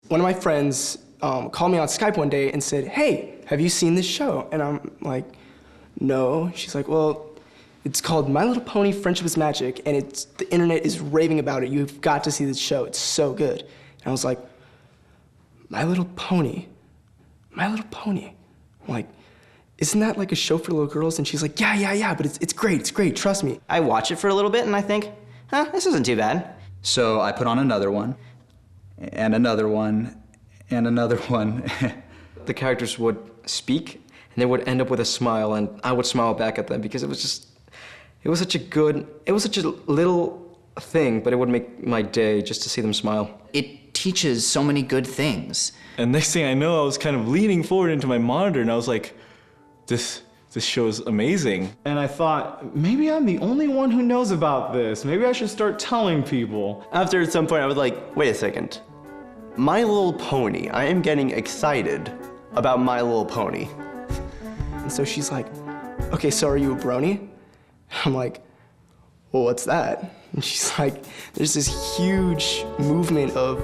one of my friends called me on Skype one day and said, "Hey, have you seen this show?" And I'm like, "No." She's like, "Well, it's called My Little Pony: Friendship is Magic, and the internet is raving about it. You've got to see this show. It's so good." And I was like, My Little Pony? My Little Pony? I'm like, isn't that like a show for little girls? And she's like, yeah, but it's great, trust me. I watch it for a little bit and I think, this isn't too bad. So I put on another one, and another one, and another one. The characters would speak, and they would end up with a smile, and I would smile back at them because it was such a little thing, but it would make my day just to see them smile. It teaches so many good things. And next thing I know, I was kind of leaning forward into my monitor, and I was like, this show is amazing. And I thought, maybe I'm the only one who knows about this. Maybe I should start telling people. After at some point, I was like, wait a second. My Little Pony, I am getting excited about My Little Pony. And so she's like, "Okay, so are you a brony?" I'm like, "Well, what's that?" And she's like, there's this huge movement of,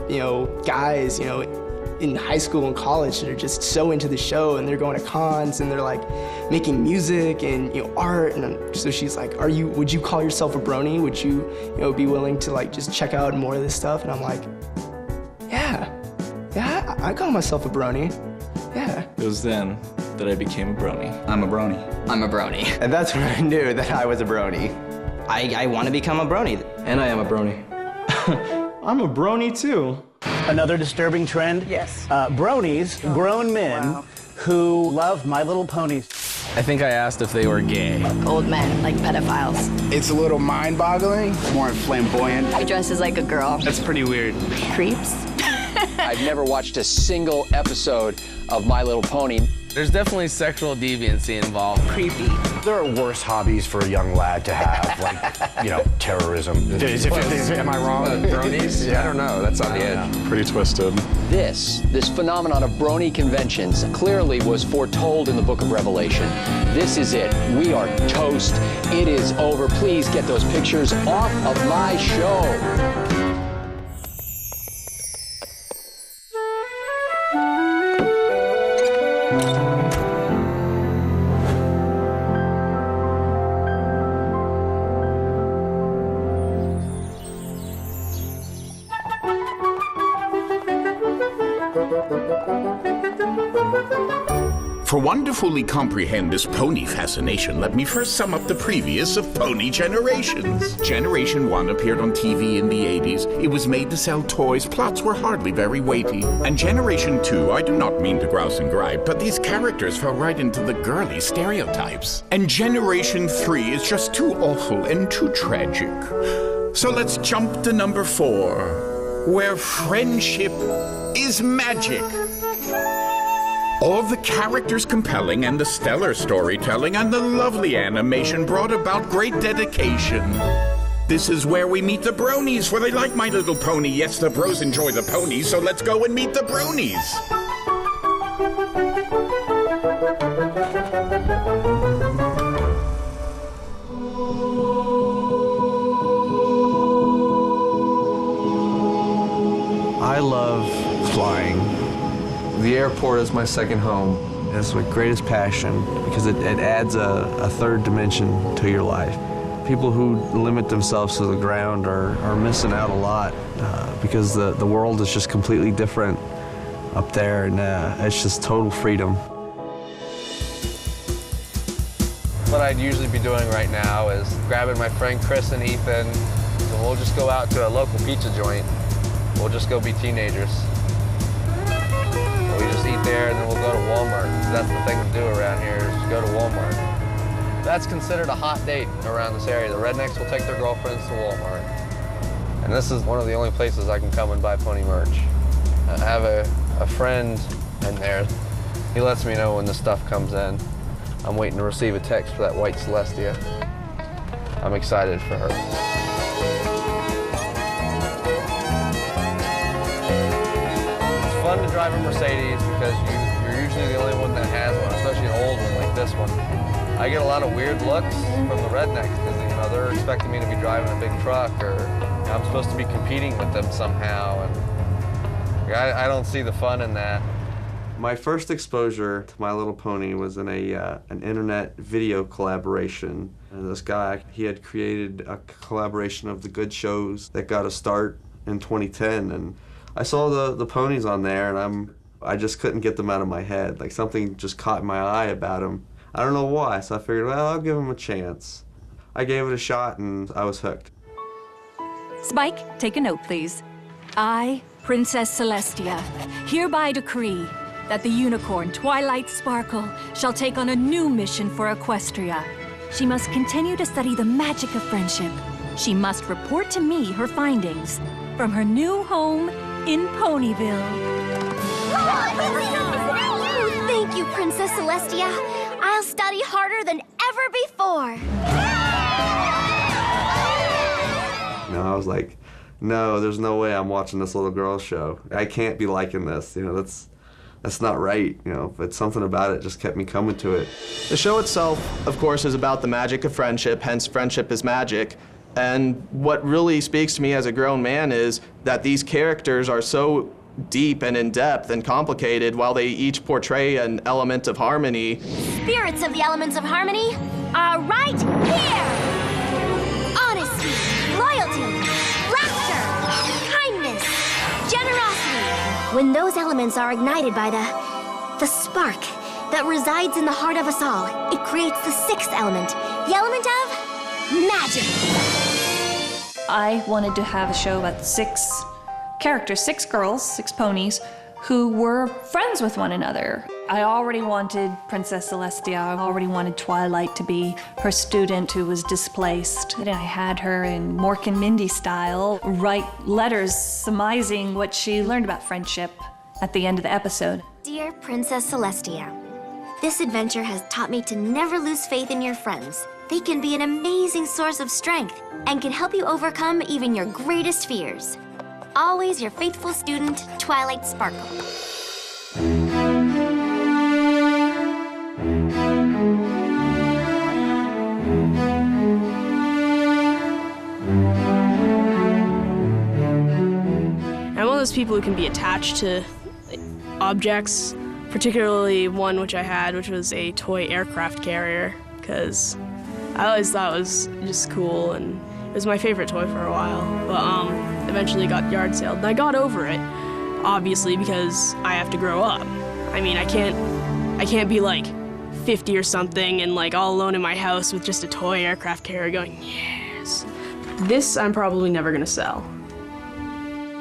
guys, in high school and college that are just so into the show, and they're going to cons, and they're like making music and art. And so she's like, would you call yourself a brony? Would you be willing to like just check out more of this stuff? And I'm like, yeah, I call myself a brony. Yeah. It was then that I became a brony. I'm a brony. I'm a brony. And that's when I knew that I was a brony. I want to become a brony. And I am a brony. I'm a brony too. Another disturbing trend? Yes. Bronies, grown men who love My Little Ponies. I think I asked if they were gay. Old men, like pedophiles. It's a little mind-boggling, more flamboyant. He dresses like a girl. That's pretty weird. Creeps. I've never watched a single episode of My Little Pony. There's definitely sexual deviancy involved. Creepy. There are worse hobbies for a young lad to have, like, terrorism. Am I wrong? Bronies? Yeah. I don't know. That's on the edge. Pretty twisted. This phenomenon of brony conventions clearly was foretold in the book of Revelation. This is it. We are toast. It is over. Please get those pictures off of my show. For one to fully comprehend this pony fascination, let me first sum up the previous of pony generations. Generation 1 appeared on TV in the 80s. It was made to sell toys. Plots were hardly very weighty. And Generation 2, I do not mean to grouse and gripe, but these characters fell right into the girly stereotypes. And Generation 3 is just too awful and too tragic. So let's jump to number 4, where friendship is magic. All the characters compelling, and the stellar storytelling, and the lovely animation brought about great dedication. This is where we meet the bronies, for they like My Little Pony. Yes, the bros enjoy the ponies, so let's go and meet the bronies. I love flying. The airport is my second home. It's my greatest passion because it adds a third dimension to your life. People who limit themselves to the ground are missing out a lot because the world is just completely different up there, and it's just total freedom. What I'd usually be doing right now is grabbing my friend Chris and Ethan, and we'll just go out to a local pizza joint. We'll just go be teenagers. We just eat there, and then we'll go to Walmart. That's the thing to do around here, is just go to Walmart. That's considered a hot date around this area. The rednecks will take their girlfriends to Walmart. And this is one of the only places I can come and buy pony merch. I have a friend in there. He lets me know when the stuff comes in. I'm waiting to receive a text for that white Celestia. I'm excited for her. Fun to drive a Mercedes because you're usually the only one that has one, especially an old one like this one. I get a lot of weird looks from the rednecks because they're expecting me to be driving a big truck, or I'm supposed to be competing with them somehow. And I I don't see the fun in that. My first exposure to My Little Pony was in an internet video collaboration. And this guy, he had created a collaboration of the good shows that got a start in 2010. And I saw the ponies on there, and I just couldn't get them out of my head. Like, something just caught my eye about them. I don't know why, so I figured, well, I'll give them a chance. I gave it a shot, and I was hooked. Spike, take a note, please. I, Princess Celestia, hereby decree that the unicorn Twilight Sparkle shall take on a new mission for Equestria. She must continue to study the magic of friendship. She must report to me her findings from her new home in Ponyville. Thank you, Princess Celestia. I'll study harder than ever before. I was like, no, there's no way I'm watching this little girl's show. I can't be liking this. You know, that's not right. You know, but something about it just kept me coming to it. The show itself, of course, is about the magic of friendship, hence friendship is magic. And what really speaks to me as a grown man is that these characters are so deep and in-depth and complicated while they each portray an element of harmony. Spirits of the elements of harmony are right here! Honesty, loyalty, laughter, kindness, generosity. When those elements are ignited by the spark that resides in the heart of us all, it creates the sixth element, the element of magic. I wanted to have a show about 6 characters, 6 girls, 6 ponies, who were friends with one another. I already wanted Princess Celestia, I already wanted Twilight to be her student who was displaced. And I had her in Mork and Mindy style write letters surmising what she learned about friendship at the end of the episode. Dear Princess Celestia, this adventure has taught me to never lose faith in your friends. They can be an amazing source of strength and can help you overcome even your greatest fears. Always your faithful student, Twilight Sparkle. I'm one of those people who can be attached to objects, particularly one which I had, which was a toy aircraft carrier, because I always thought it was just cool, and it was my favorite toy for a while, but eventually got yard saled, and I got over it, obviously, because I have to grow up. I mean, I can't be like 50 or something and like all alone in my house with just a toy aircraft carrier going, yes. This I'm probably never gonna sell.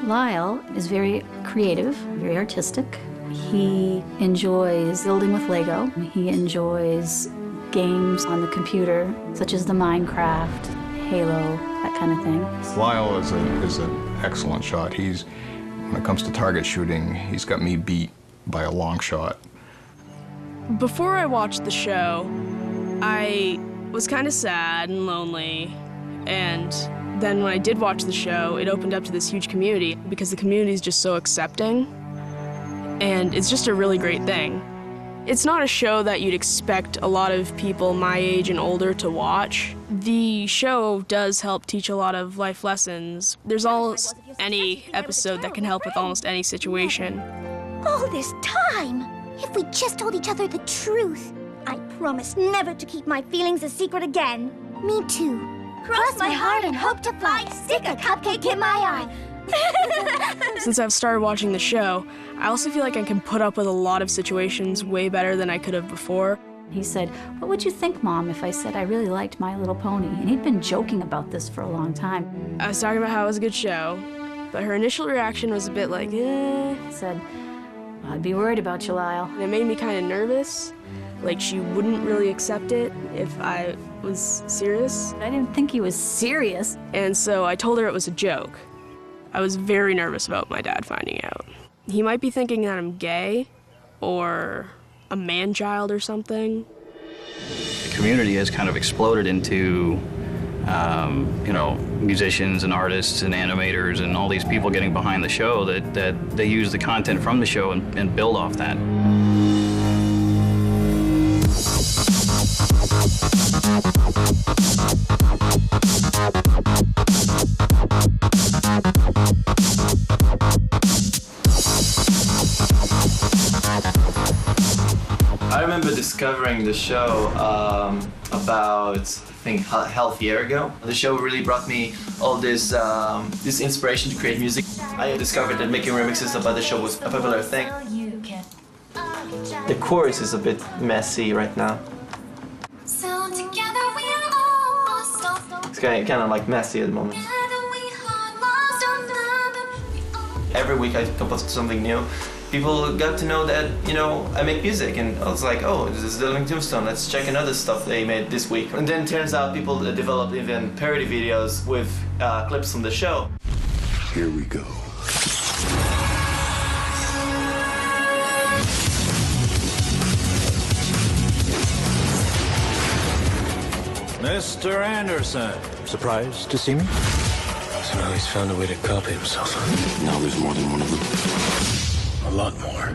Lyle is very creative, very artistic. He enjoys building with Lego. He enjoys games on the computer, such as the Minecraft, Halo, that kind of thing. Lyle is an excellent shot. When it comes to target shooting, he's got me beat by a long shot. Before I watched the show, I was kind of sad and lonely, and then when I did watch the show, it opened up to this huge community because the community is just so accepting, and it's just a really great thing. It's not a show that you'd expect a lot of people my age and older to watch. The show does help teach a lot of life lessons. There's almost any episode that can help with almost any situation. All this time! If we just told each other the truth. I promise never to keep my feelings a secret again. Me too. Cross my heart and hope to fly. Stick a cupcake in my eye. Since I've started watching the show, I also feel like I can put up with a lot of situations way better than I could have before. He said, "What would you think, Mom, if I said I really liked My Little Pony?" And he'd been joking about this for a long time. I was talking about how it was a good show, but her initial reaction was a bit like, eh. He said, "I'd be worried about you, Lyle." It made me kind of nervous, like she wouldn't really accept it if I was serious. I didn't think he was serious. And so I told her it was a joke. I was very nervous about my dad finding out. He might be thinking that I'm gay or a man-child or something. The community has kind of exploded into, musicians and artists and animators and all these people getting behind the show that they use the content from the show and build off that. remember discovering the show about, I think, half a year ago. The show really brought me all this inspiration to create music. I discovered that making remixes about the show was a popular thing. The chorus is a bit messy right now. It's kind of like messy at the moment. Every week I compose something new. People got to know that, you know, I make music, and I was like, oh, this is The Living Tombstone, let's check another stuff they made this week. And then it turns out people developed even parody videos with clips from the show. Here we go. Mr. Anderson. Surprised to see me? So now he's found a way to copy himself. Now there's more than one of them. A lot more.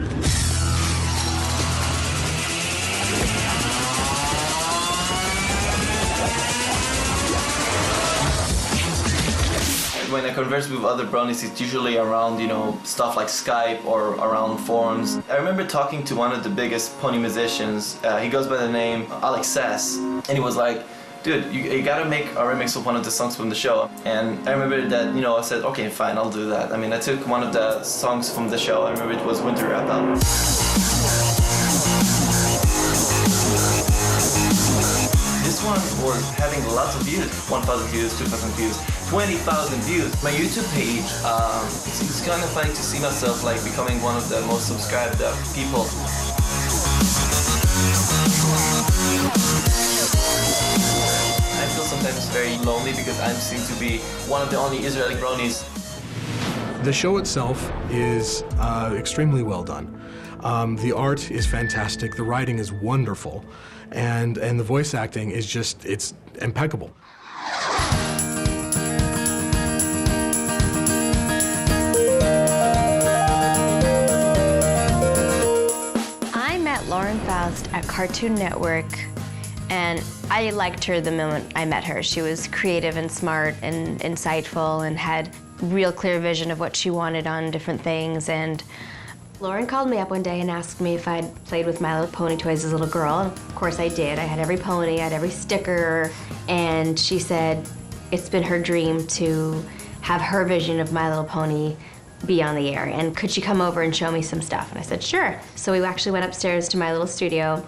When I converse with other bronies, it's usually around, you know, stuff like Skype or around forums. I remember talking to one of the biggest pony musicians. He goes by the name Alex Sass, and he was like, dude, you gotta make a remix of one of the songs from the show. And I remember that, you know, I said, okay, fine, I'll do that. I mean, I took one of the songs from the show. I remember it was Winter Wrap Up. This one was having lots of views, 1,000 views, 2,000 views, 20,000 views. My YouTube page, it's kind of funny to see myself like becoming one of the most subscribed people. I feel sometimes very lonely because I seem to be one of the only Israeli bronies. The show itself is extremely well done. The art is fantastic, the writing is wonderful, and the voice acting is just, it's impeccable. I met Lauren Faust at Cartoon Network, and I liked her the moment I met her. She was creative and smart and insightful and had real clear vision of what she wanted on different things. And Lauren called me up one day and asked me if I'd played with My Little Pony toys as a little girl. And of course I did. I had every pony, I had every sticker, and she said it's been her dream to have her vision of My Little Pony be on the air, and could she come over and show me some stuff? And I said, sure. So we actually went upstairs to my little studio.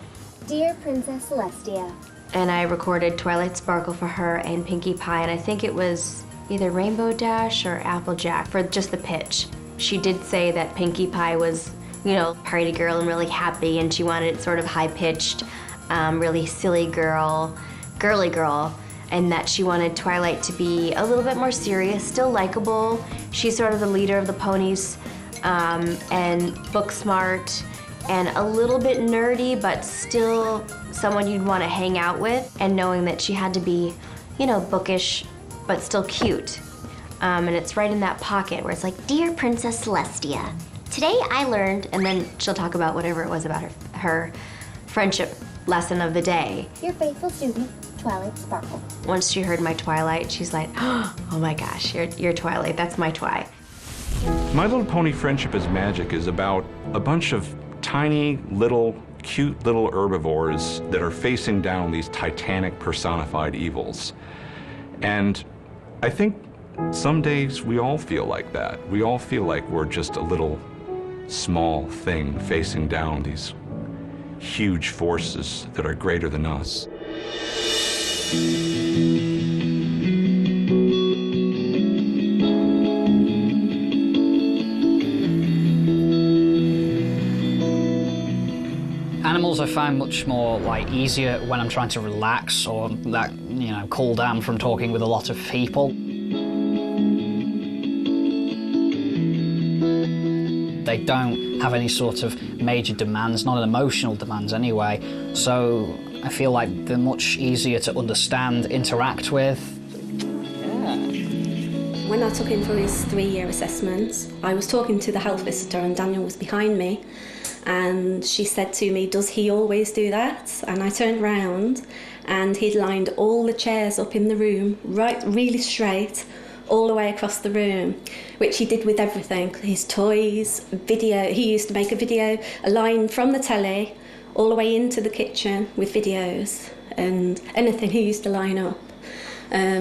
Dear Princess Celestia. And I recorded Twilight Sparkle for her and Pinkie Pie, and I think it was either Rainbow Dash or Applejack for just the pitch. She did say that Pinkie Pie was, you know, party girl and really happy, and she wanted it sort of high-pitched, really silly girl, girly girl, and that she wanted Twilight to be a little bit more serious, still likable. She's sort of the leader of the ponies, and book smart, and a little bit nerdy, but still someone you'd want to hang out with, and knowing that she had to be, you know, bookish, but still cute. And it's right in that pocket where it's like, Dear Princess Celestia, today I learned, and then she'll talk about whatever it was about her friendship lesson of the day. Your faithful student, Twilight Sparkle. Once she heard my Twilight, she's like, oh my gosh, you're Twilight, that's my Twi. My Little Pony Friendship is Magic is about a bunch of tiny, little, cute little herbivores that are facing down these titanic personified evils. And I think some days we all feel like that. We all feel like we're just a little small thing facing down these huge forces that are greater than us. Animals I find much more easier when I'm trying to relax or cool down from talking with a lot of people. They don't have any sort of major demands, not emotional demands anyway, so I feel like they're much easier to understand, interact with. When I took him for his 3-year assessment, I was talking to the health visitor and Daniel was behind me, and she said to me, does he always do that? And I turned round and he'd lined all the chairs up in the room, really straight, all the way across the room, which he did with everything, his toys, video. He used to make a video, a line from the telly all the way into the kitchen with videos and anything he used to line up.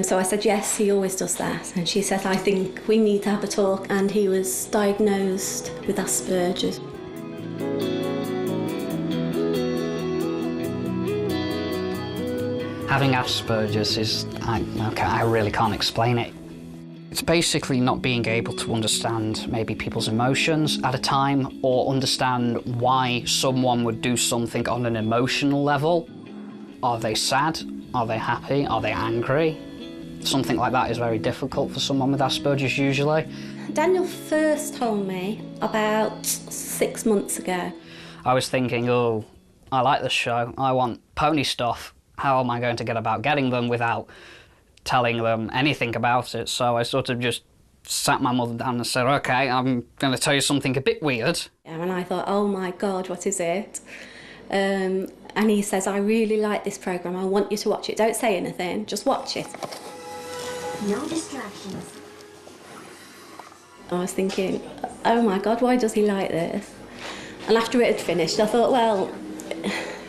So I said, yes, he always does that. And she said, I think we need to have a talk. And he was diagnosed with Asperger's. Having Asperger's is, I really can't explain it. It's basically not being able to understand maybe people's emotions at a time or understand why someone would do something on an emotional level. Are they sad? Are they happy? Are they angry? Something like that is very difficult for someone with Asperger's usually. Daniel first told me about 6 months ago. I was thinking, oh, I like this show. I want pony stuff. How am I going to get about getting them without telling them anything about it? So I sort of just sat my mother down and said, OK, I'm going to tell you something a bit weird. And I thought, oh my God, what is it? And he says, I really like this programme, I want you to watch it. Don't say anything, just watch it. No distractions. I was thinking, oh my God, why does he like this? And after it had finished, I thought, well,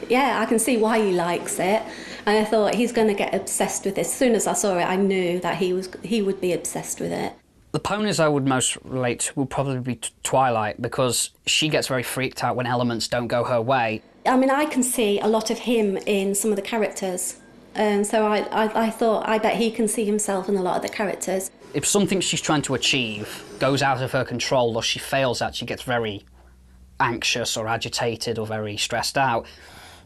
yeah, I can see why he likes it. And I thought, he's going to get obsessed with this. As soon as I saw it, I knew that he would be obsessed with it. The ponies I would most relate to would probably be Twilight, because she gets very freaked out when elements don't go her way. I mean, I can see a lot of him in some of the characters. So I thought, I bet he can see himself in a lot of the characters. If something she's trying to achieve goes out of her control or she fails at, she gets very anxious or agitated or very stressed out.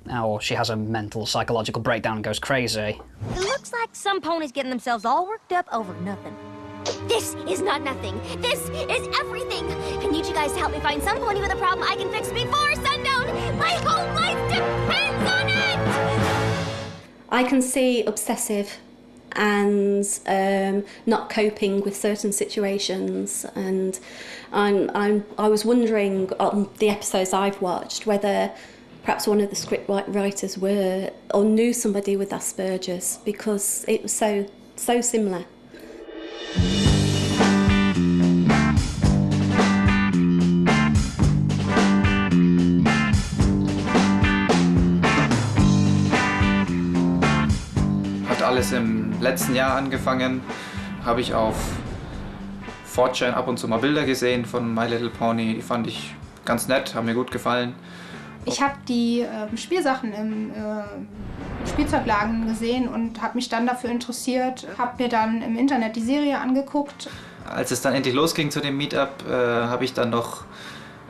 Or she has a mental, psychological breakdown and goes crazy. It looks like some ponies getting themselves all worked up over nothing. This is not nothing. This is everything. I need you guys to help me find some pony with a problem I can fix before sundown. My whole life depends on it! I can see obsessive and not coping with certain situations, and I was wondering on the episodes I've watched whether perhaps one of the script writers were or knew somebody with Asperger's, because it was so similar. Hat alles im letzten Jahr angefangen. Habe ich auf 4chan ab und zu mal Bilder gesehen von My Little Pony. Die fand ich ganz nett, haben mir gut gefallen. Ich habe die Spielsachen im Spielzeugladen gesehen und habe mich dann dafür interessiert, habe mir dann im Internet die Serie angeguckt. Als es dann endlich losging zu dem Meetup, habe ich dann noch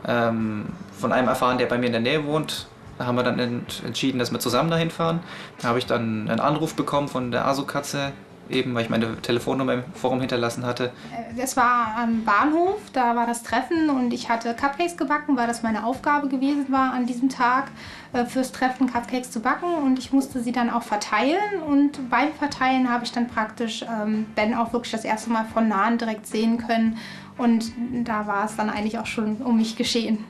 von einem erfahren, der bei mir in der Nähe wohnt. Da haben wir dann entschieden, dass wir zusammen dahin fahren. Da habe ich dann einen Anruf bekommen von der Asu-Katze, eben weil ich meine Telefonnummer im Forum hinterlassen hatte. Es war am Bahnhof, da war das Treffen und ich hatte Cupcakes gebacken, weil das meine Aufgabe gewesen war an diesem Tag, fürs Treffen Cupcakes zu backen, und ich musste sie dann auch verteilen, und beim Verteilen habe ich dann praktisch Ben auch wirklich das erste Mal von Nahen direkt sehen können, und da war es dann eigentlich auch schon um mich geschehen.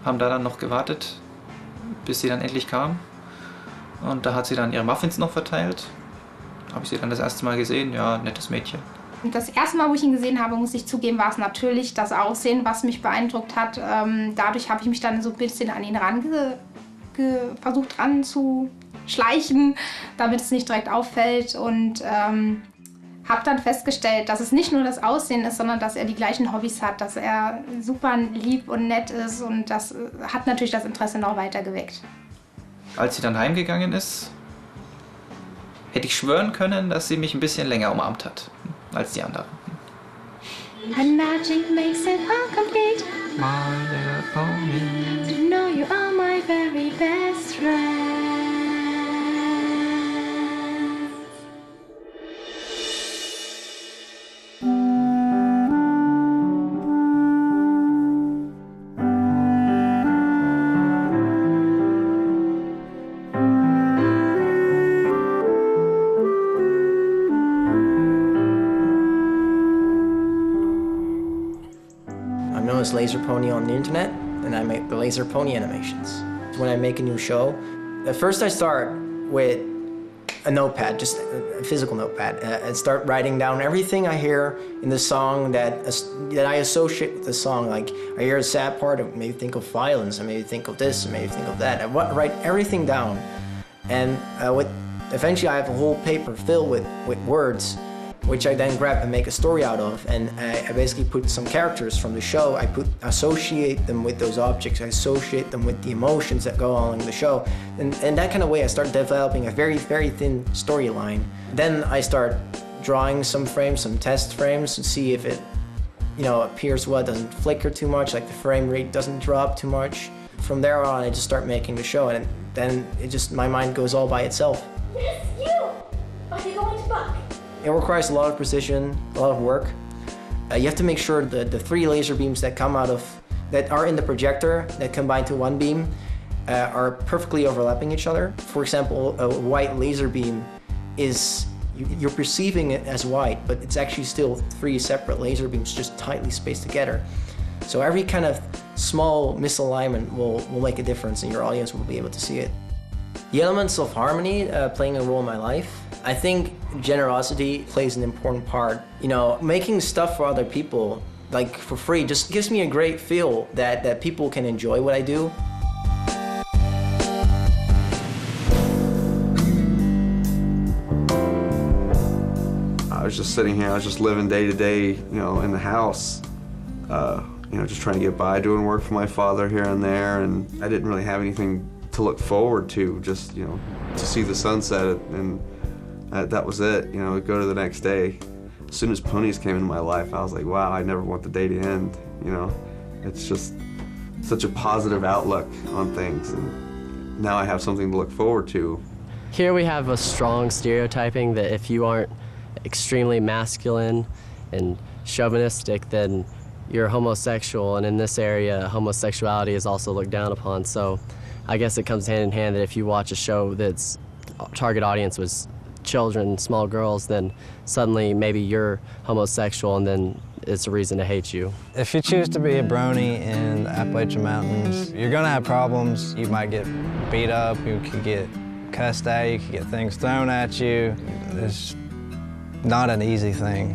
Haben da dann noch gewartet, bis sie dann endlich kam, und da hat sie dann ihre Muffins noch verteilt. Habe ich sie dann das erste Mal gesehen, ja, nettes Mädchen. Und das erste Mal, wo ich ihn gesehen habe, muss ich zugeben, war es natürlich das Aussehen, was mich beeindruckt hat. Dadurch habe ich mich dann so ein bisschen an ihn versucht ranzuschleichen, damit es nicht direkt auffällt, und habe dann festgestellt, dass es nicht nur das Aussehen ist, sondern dass er die gleichen Hobbys hat, dass er super lieb und nett ist, und das hat natürlich das Interesse noch weiter geweckt. Als sie dann heimgegangen ist, hätte ich schwören können, dass sie mich ein bisschen länger umarmt hat als die anderen. And magic makes it all complete. My little pony. To know you are my very best friend. As Laser Pony on the internet, and I make the Laser Pony animations. When I make a new show, at first I start with a notepad, just a physical notepad, and start writing down everything I hear in the song that I associate with the song. Like, I hear a sad part, I maybe think of violence, I maybe think of this, I maybe think of that. I write everything down, and eventually I have a whole paper filled with words, which I then grab and make a story out of. And I basically put some characters from the show, I associate them with those objects, I associate them with the emotions that go along the show. And that kind of way I start developing a very, very thin storyline. Then I start drawing some frames, some test frames, to see if it, appears well, doesn't flicker too much, like the frame rate doesn't drop too much. From there on, I just start making the show, and then my mind goes all by itself. Yes, you! Are you going to buck? It requires a lot of precision, a lot of work. You have to make sure that the 3 laser beams that are in the projector that combine to one beam are perfectly overlapping each other. For example, a white laser beam you're perceiving it as white, but it's actually still 3 separate laser beams just tightly spaced together. So every kind of small misalignment will make a difference, and your audience will be able to see it. The elements of harmony playing a role in my life. I think generosity plays an important part. Making stuff for other people, like for free, just gives me a great feel that people can enjoy what I do. I was just sitting here, I was just living day to day, in the house, just trying to get by, doing work for my father here and there, and I didn't really have anything to look forward to, just, to see the sunset, and that was it, go to the next day. As soon as ponies came into my life, I was like, wow, I never want the day to end, It's just such a positive outlook on things, and now I have something to look forward to. Here we have a strong stereotyping that if you aren't extremely masculine and chauvinistic, then you're homosexual, and in this area, homosexuality is also looked down upon. So I guess it comes hand in hand that if you watch a show that's target audience was children, small girls, then suddenly maybe you're homosexual, and then it's a reason to hate you. If you choose to be a brony in the Appalachian Mountains, you're gonna have problems. You might get beat up, you could get cussed at, you could get things thrown at you. It's not an easy thing.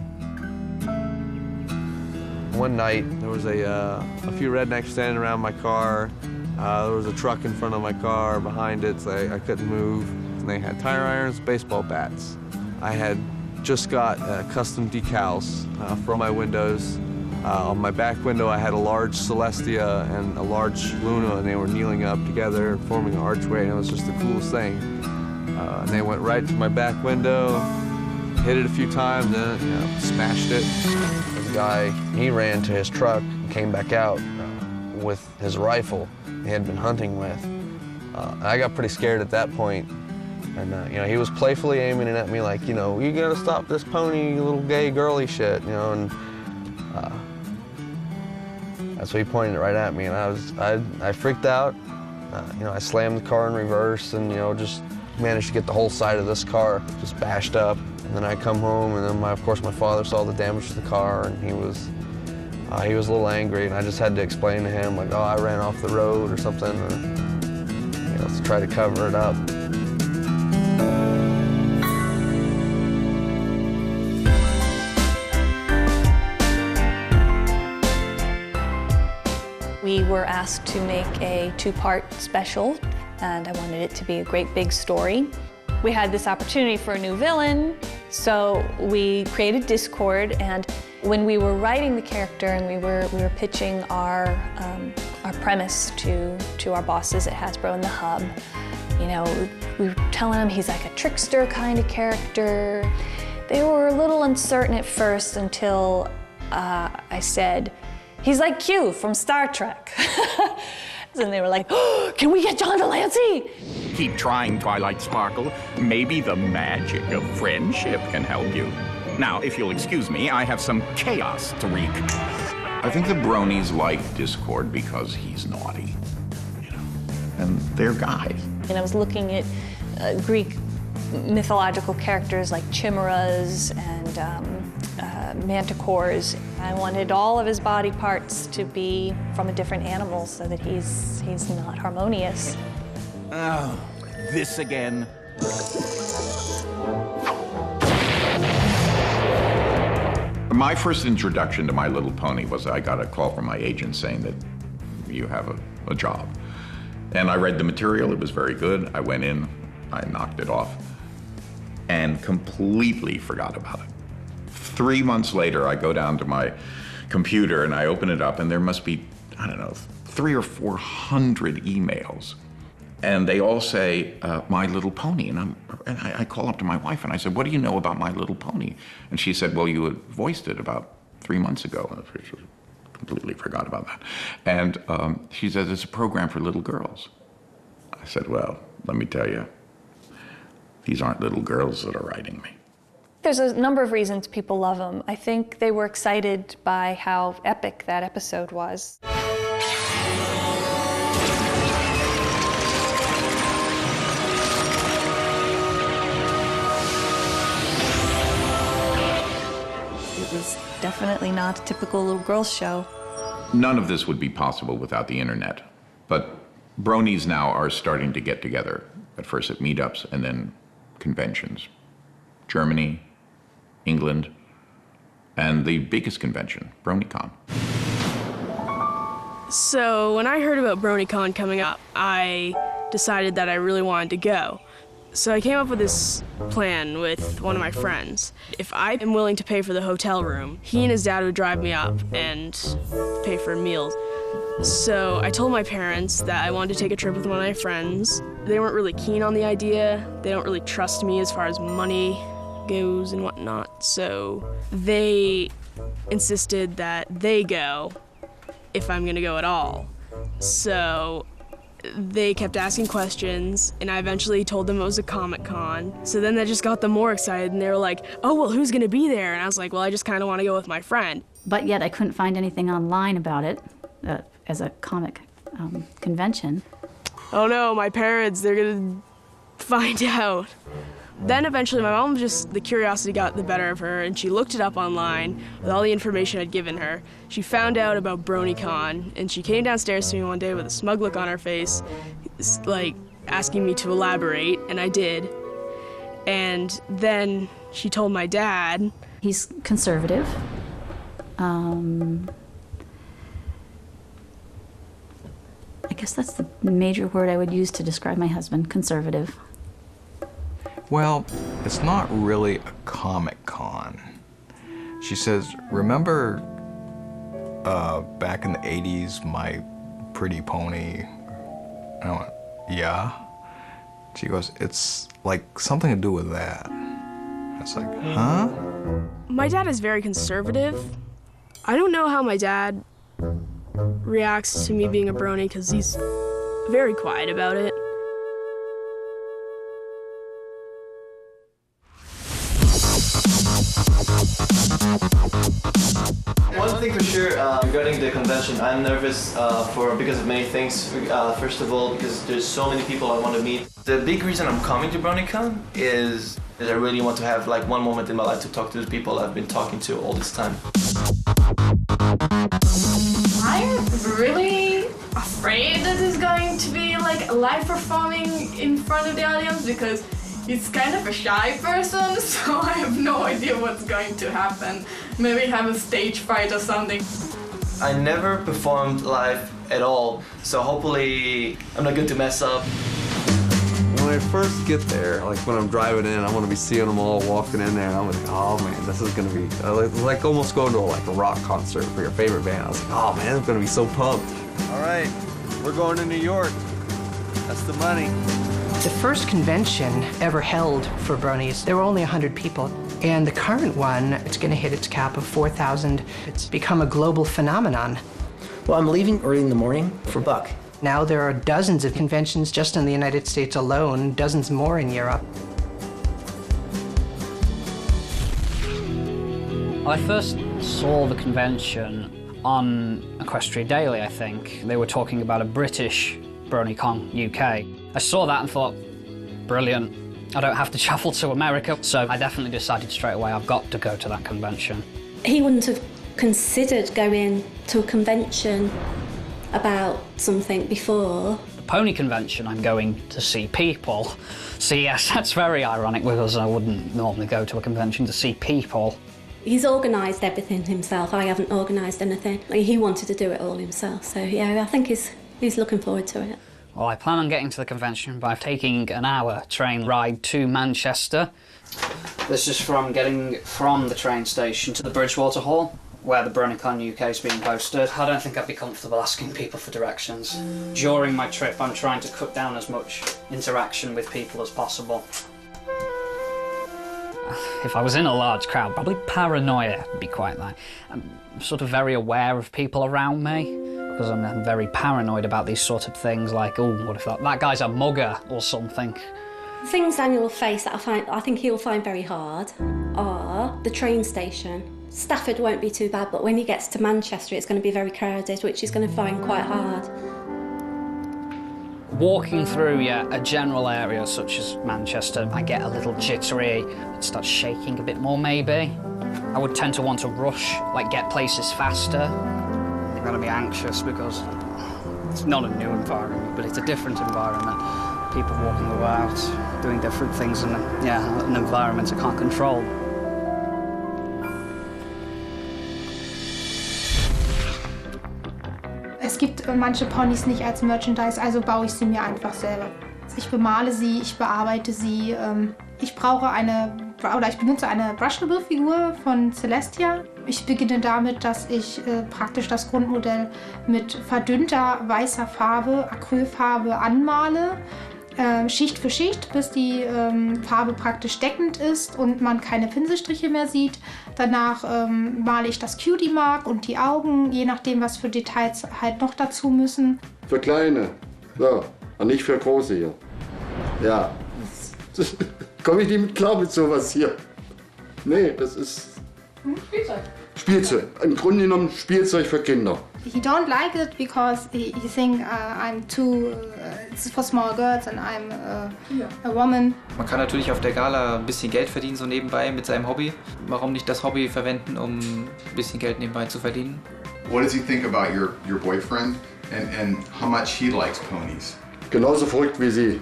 One night, there was a few rednecks standing around my car. There was a truck in front of my car, behind it, so I couldn't move. And they had tire irons, baseball bats. I had just got custom decals for my windows. On my back window, I had a large Celestia and a large Luna, and they were kneeling up together, forming an archway, and it was just the coolest thing. And they went right to my back window, hit it a few times, and smashed it. The guy, he ran to his truck and came back out with his rifle he had been hunting with. I got pretty scared at that point. And he was playfully aiming it at me like, you gotta stop this pony, little gay girly shit, and that's what he pointed it right at me, and I freaked out. I slammed the car in reverse, and just managed to get the whole side of this car just bashed up. And then I come home, and then of course my father saw the damage to the car, and he was a little angry, and I just had to explain to him like, oh, I ran off the road or something, or to try to cover it up. We were asked to make a 2-part special, and I wanted it to be a great big story. We had this opportunity for a new villain, so we created Discord, and when we were writing the character and we were pitching our premise to our bosses at Hasbro and the Hub, we were telling them he's like a trickster kind of character. They were a little uncertain at first until I said, he's like Q from Star Trek. And they were like, oh, can we get John de Lancie? Keep trying, Twilight Sparkle. Maybe the magic of friendship can help you. Now, if you'll excuse me, I have some chaos to wreak. I think the Bronies like Discord because he's naughty, and they're guys. And I was looking at Greek mythological characters like chimeras and manticores. I wanted all of his body parts to be from a different animal so that he's not harmonious. Oh, this again? My first introduction to My Little Pony was I got a call from my agent saying that you have a job. And I read the material, it was very good. I went in, I knocked it off, and completely forgot about it. 3 months later, I go down to my computer and I open it up, and there must be, I don't know, 300 or 400 emails. And they all say, My Little Pony. And I call up to my wife and I said, what do you know about My Little Pony? And she said, well, you had voiced it about 3 months ago. And I completely forgot about that. And she says, it's a program for little girls. I said, well, let me tell you, these aren't little girls that are writing me. There's a number of reasons people love them. I think they were excited by how epic that episode was. It was definitely not a typical little girls show. None of this would be possible without the internet. But Bronies now are starting to get together, at first at meetups and then conventions. Germany, England, and the biggest convention, BronyCon. So when I heard about BronyCon coming up, I decided that I really wanted to go. So I came up with this plan with one of my friends. If I am willing to pay for the hotel room, he and his dad would drive me up and pay for meals. So I told my parents that I wanted to take a trip with one of my friends. They weren't really keen on the idea. They don't really trust me as far as money goes and whatnot. So they insisted that they go if I'm gonna go at all. So they kept asking questions, and I eventually told them it was a Comic-Con. So then that just got them more excited, and they were like, oh, well, who's gonna be there? And I was like, well, I just kind of want to go with my friend. But yet I couldn't find anything online about it as a comic convention. Oh no, my parents, they're gonna find out. Then eventually my mom the curiosity got the better of her, and she looked it up online with all the information I'd given her. She found out about BronyCon, and she came downstairs to me one day with a smug look on her face, like asking me to elaborate, and I did. And then she told my dad. He's conservative. I guess that's the major word I would use to describe my husband, conservative. Well, it's not really a Comic-Con. She says, remember back in the 80s, My Pretty Pony? And I went, yeah. She goes, it's like something to do with that. I was like, huh? My dad is very conservative. I don't know how my dad reacts to me being a brony because he's very quiet about it. One thing for sure regarding the convention, I'm nervous because of many things. First of all, because there's so many people I want to meet. The big reason I'm coming to BronyCon is that I really want to have like one moment in my life to talk to the people I've been talking to all this time. I'm really afraid that it's going to be like live performing in front of the audience because he's kind of a shy person, so I have no idea what's going to happen. Maybe have a stage fright or something. I never performed live at all, so hopefully I'm not going to mess up. When I first get there, like when I'm driving in, I'm gonna be seeing them all walking in there, and I'm like, oh man, this is gonna be like almost going to a rock concert for your favorite band. I was like, oh man, I'm gonna be so pumped. All right, we're going to New York. That's the money. The first convention ever held for Bronies, there were only 100 people. And the current one, it's going to hit its cap of 4,000. It's become a global phenomenon. Well, I'm leaving early in the morning for Buck. Now there are dozens of conventions just in the United States alone, dozens more in Europe. I first saw the convention on Equestria Daily, I think. They were talking about a British BronyCon UK. I saw that and thought, brilliant. I don't have to travel to America. So I definitely decided straight away I've got to go to that convention. He wouldn't have considered going to a convention about something before. pony convention, I'm going to see people. So yes, that's very ironic because I wouldn't normally go to a convention to see people. He's organised everything himself. I haven't organised anything. He wanted to do it all himself. So yeah, I think he's looking forward to it. Well, I plan on getting to the convention by taking an hour train ride to Manchester. This is from getting from the train station to the Bridgewater Hall, where the BronyCon UK is being hosted. I don't think I'd be comfortable asking people for directions. During my trip, I'm trying to cut down as much interaction with people as possible. If I was in a large crowd, probably paranoia would be quite like. I'm sort of very aware of people around me, because I'm very paranoid about these sort of things, like, oh, what if that guy's a mugger or something? Things Daniel will face that I think he'll find very hard are the train station. Stafford won't be too bad, but when he gets to Manchester, it's going to be very crowded, which he's going to find quite hard. Walking through, a general area such as Manchester, I get a little jittery, I'd start shaking a bit more maybe. I would tend to want to rush, like get places faster. I've got to be anxious because it's not a new environment, but it's a different environment. People walking about, doing different things in an environment I can't control. Es gibt manche Ponys nicht als Merchandise, also baue ich sie mir einfach selber. Ich bemale sie, ich bearbeite sie. Ich benutze eine Brushable-Figur von Celestia. Ich beginne damit, dass ich praktisch das Grundmodell mit verdünnter weißer Farbe, Acrylfarbe anmale. Schicht für Schicht, bis die Farbe praktisch deckend ist und man keine Pinselstriche mehr sieht. Danach male ich das Cutie-Mark und die Augen, je nachdem, was für Details halt noch dazu müssen. Für Kleine, so, und nicht für Große hier. Ja, komme ich nicht mit klar mit sowas hier. Nee, das ist Spielzeug. Spielzeug. Im Grunde genommen Spielzeug für Kinder. He don't like it because he think I'm too, it's for small girls and I'm a woman. Man kann natürlich auf der Gala ein bisschen Geld verdienen, so nebenbei mit seinem Hobby. Warum nicht das Hobby verwenden, um ein bisschen Geld nebenbei zu verdienen? What does he think about your boyfriend and how much he likes ponies? Genauso verrückt wie Sie.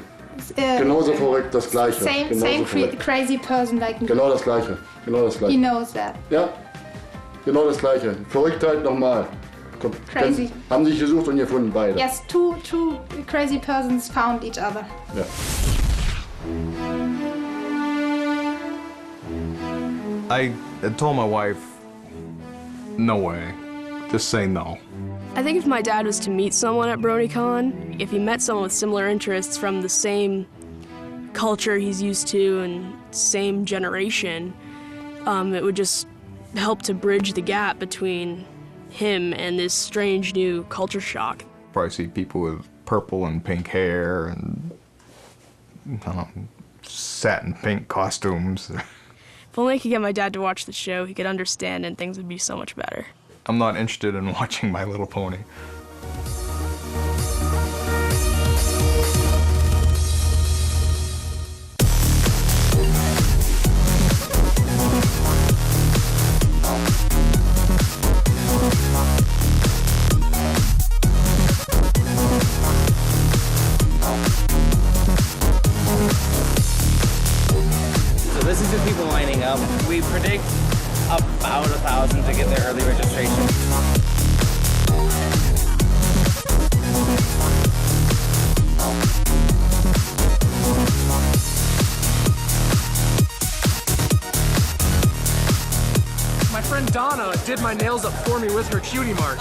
Genauso verrückt, das Gleiche. Same crazy person like me. Genau das Gleiche. Genau das Gleiche. He knows that. Ja, genau das Gleiche. Verrücktheit nochmal. Crazy. Haben sich gesucht und gefunden, beide. Yes, two crazy persons found each other. Ja. I told my wife, no way. Just say no. I think if my dad was to meet someone at BronyCon, if he met someone with similar interests from the same culture he's used to and same generation, it would just help to bridge the gap between him and this strange new culture shock. Probably see people with purple and pink hair and I don't know, satin pink costumes. If only I could get my dad to watch the show, he could understand and things would be so much better. I'm not interested in watching My Little Pony. So this is the people lining up. We predict about 1,000 to get their early registration. My friend Donna did my nails up for me with her cutie mark.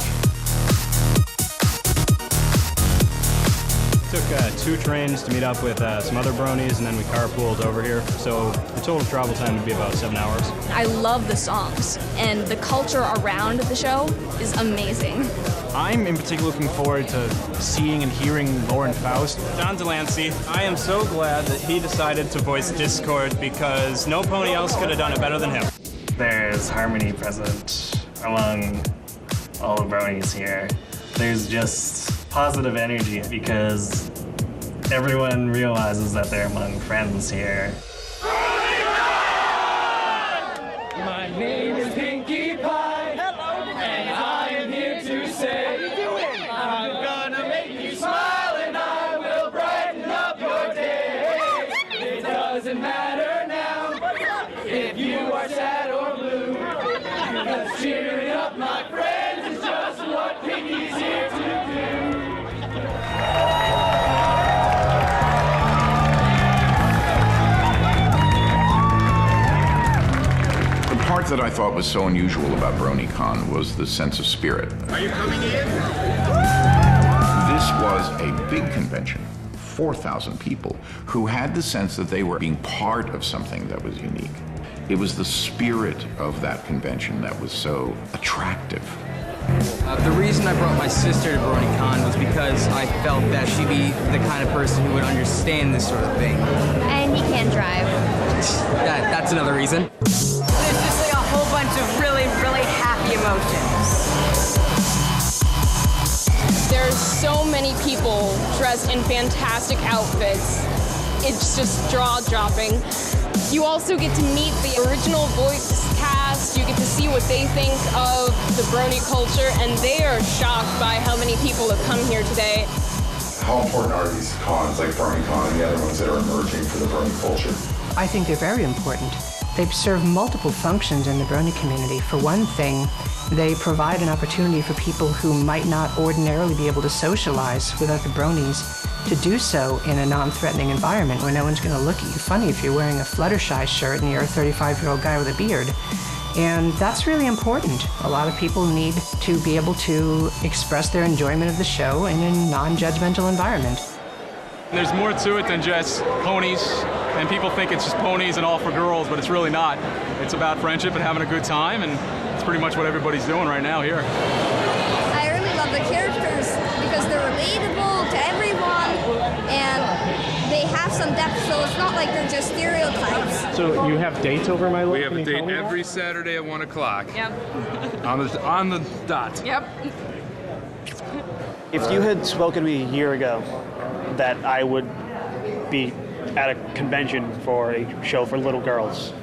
Took 2 trains to meet up with some other bronies, and then we carpooled over here. So the total travel time would be about 7 hours. I love the songs, and the culture around the show is amazing. I'm in particular looking forward to seeing and hearing Lauren Faust. John de Lancie, I am so glad that he decided to voice Discord because no pony else could have done it better than him. There's harmony present among all the bronies here. There's just positive energy because everyone realizes that they're among friends here. My name is Pinkie Pie. Hello. And I am here to say, I'm gonna make you smile and I that I thought was so unusual about BronyCon was the sense of spirit. Are you coming in? This was a big convention, 4,000 people, who had the sense that they were being part of something that was unique. It was the spirit of that convention that was so attractive. The reason I brought my sister to BronyCon was because I felt that she'd be the kind of person who would understand this sort of thing. And he can drive. That's another reason. There's just like a whole bunch of really, really happy emotions. There's so many people dressed in fantastic outfits. It's just jaw-dropping. You also get to meet the original voice cast. You get to see what they think of the Brony culture, and they are shocked by how many people have come here today. How important are these cons like BronyCon and the other ones that are emerging for the Brony culture? I think they're very important. They serve multiple functions in the Brony community. For one thing, they provide an opportunity for people who might not ordinarily be able to socialize with other Bronies to do so in a non-threatening environment where no one's going to look at you funny if you're wearing a Fluttershy shirt and you're a 35-year-old guy with a beard. And that's really important. A lot of people need to be able to express their enjoyment of the show in a non-judgmental environment. There's more to it than just ponies, and people think it's just ponies and all for girls, but it's really not. It's about friendship and having a good time, and it's pretty much what everybody's doing right now here. I really love the characters because they're relatable to everyone and they have some depth, so it's not like they're just stereotypes. So you have dates over my life? We have a date every Saturday at 1 o'clock. Yep. On the dot. Yep. If you had spoken to me a year ago that I would be at a convention for a show for little girls,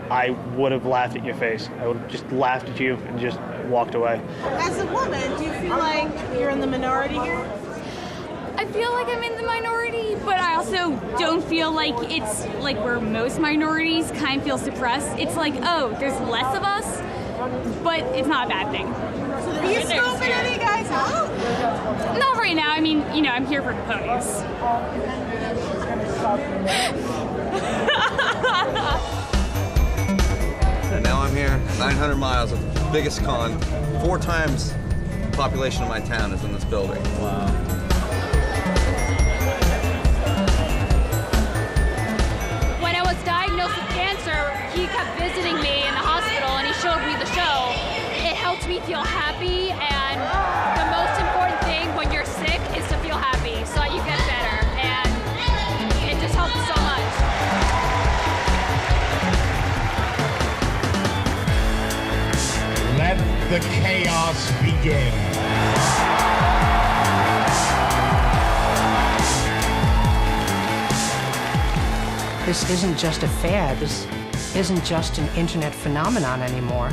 I would have laughed at your face. I would have just laughed at you and just walked away. As a woman, do you feel like you're in the minority here? I feel like I'm in the minority, but I also don't feel like it's like where most minorities kind of feel suppressed. It's like, oh, there's less of us, but it's not a bad thing. So are you scoping any guys out? Not right now. I mean, you know, I'm here for the ponies. And now I'm here, 900 miles of the biggest con. 4 times the population of my town is in this building. Wow. When I was diagnosed with cancer, he kept visiting me in the hospital and he showed me the show. It helped me feel happy, and the most important thing when you're sick is to feel happy so that you get better, and it just helps so much. Let the chaos begin. This isn't just a fad. This isn't just an internet phenomenon anymore.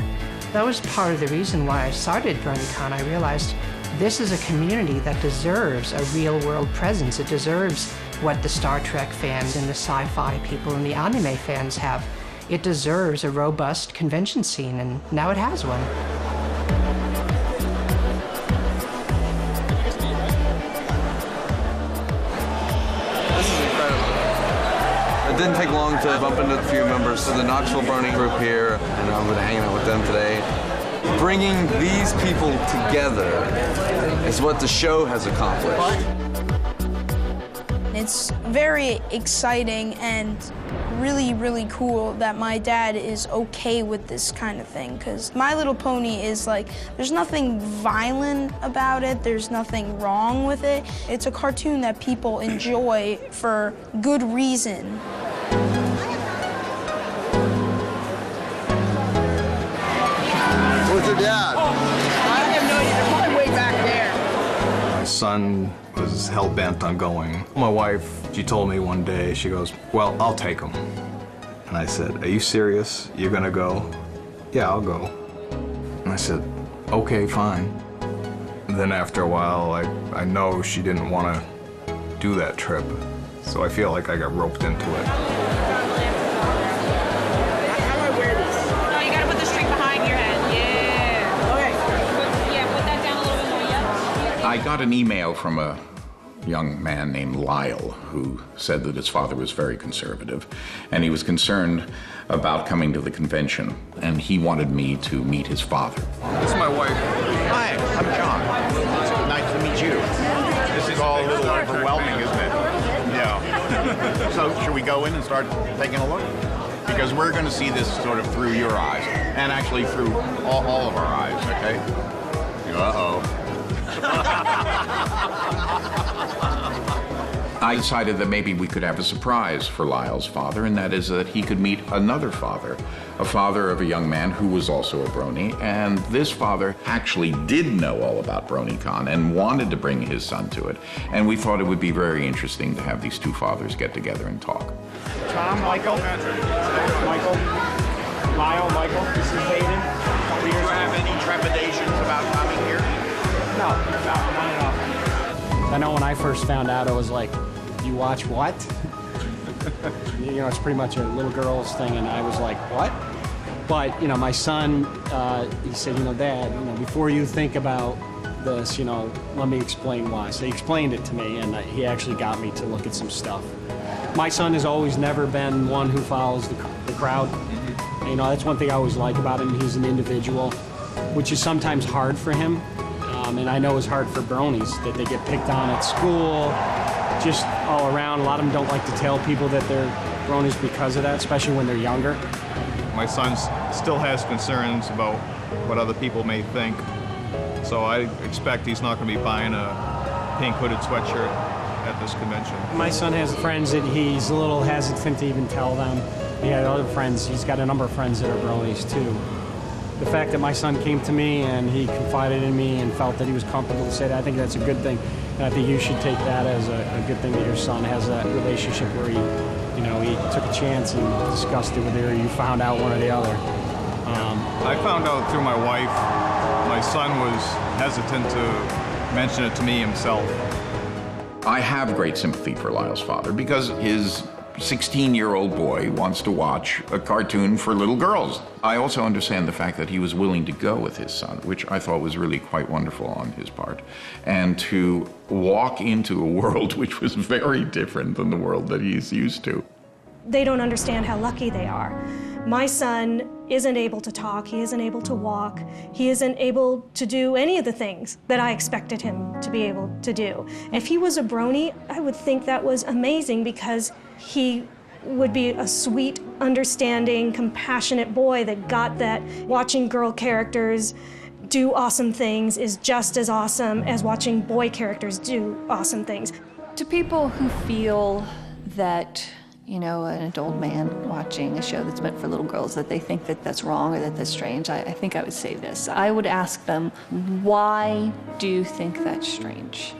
That was part of the reason why I started BronyCon. I realized this is a community that deserves a real-world presence. It deserves what the Star Trek fans and the sci-fi people and the anime fans have. It deserves a robust convention scene, and now it has one. This is incredible. It didn't take long to bump into a few members of the Knoxville Brony group here, and I've been hanging out with them today. Bringing these people together is what the show has accomplished. It's very exciting and really, really cool that my dad is okay with this kind of thing, because My Little Pony is like, there's nothing violent about it, there's nothing wrong with it. It's a cartoon that people enjoy for good reason. Where's your dad? I have no idea. They're probably way back there. My son was hell-bent on going. My wife, she told me one day, she goes, well, I'll take him. And I said, are you serious? You're gonna go? Yeah, I'll go. And I said, okay, fine. And then after a while, I know she didn't want to do that trip. So I feel like I got roped into it. How do I wear this? No, you gotta put the string behind your head. Yeah. Okay. Yeah, put that down a little bit more. Yep. I got an email from a young man named Lyle who said that his father was very conservative, and he was concerned about coming to the convention, and he wanted me to meet his father. This is my wife. Hi, I'm John. Nice to meet you. This is all a little overwhelming, isn't it? Yeah. So should we go in and start taking a look? Because we're going to see this sort of through your eyes, and actually through all of our eyes, okay? Uh-oh. I decided that maybe we could have a surprise for Lyle's father, and that is that he could meet another father, a father of a young man who was also a Brony, and this father actually did know all about BronyCon and wanted to bring his son to it, and we thought it would be very interesting to have these two fathers get together and talk. Tom, Michael, Lyle, Michael, this is Hayden. Do you have any trepidations about coming here? No, not at all. I know when I first found out, I was like, you watch what? You know, it's pretty much a little girl's thing, and I was like, what? But, you know, my son, he said, you know, Dad, you know, before you think about this, you know, let me explain why. So he explained it to me, and he actually got me to look at some stuff. My son has always never been one who follows the crowd. You know, that's one thing I always like about him. He's an individual, which is sometimes hard for him. And I know it's hard for Bronies, that they get picked on at school, just all around. A lot of them don't like to tell people that they're Bronies because of that, especially when they're younger. My son still has concerns about what other people may think. So I expect he's not going to be buying a pink hooded sweatshirt at this convention. My son has friends that he's a little hesitant to even tell them. He had other friends, he's got a number of friends that are Bronies too. The fact that my son came to me and he confided in me and felt that he was comfortable to say that, I think that's a good thing. And I think you should take that as a good thing that your son has that relationship where he, you know, he took a chance and discussed it with you, or you found out one or the other. I found out through my wife. My son was hesitant to mention it to me himself. I have great sympathy for Lyle's father because his 16-year-old boy wants to watch a cartoon for little girls. I also understand the fact that he was willing to go with his son, which I thought was really quite wonderful on his part, and to walk into a world which was very different than the world that he's used to. They don't understand how lucky they are. My son isn't able to talk, he isn't able to walk, he isn't able to do any of the things that I expected him to be able to do. If he was a Brony, I would think that was amazing because he would be a sweet, understanding, compassionate boy that got that watching girl characters do awesome things is just as awesome as watching boy characters do awesome things. To people who feel that, you know, an adult man watching a show that's meant for little girls, that they think that that's wrong or that that's strange, I think I would say this. I would ask them, why do you think that's strange?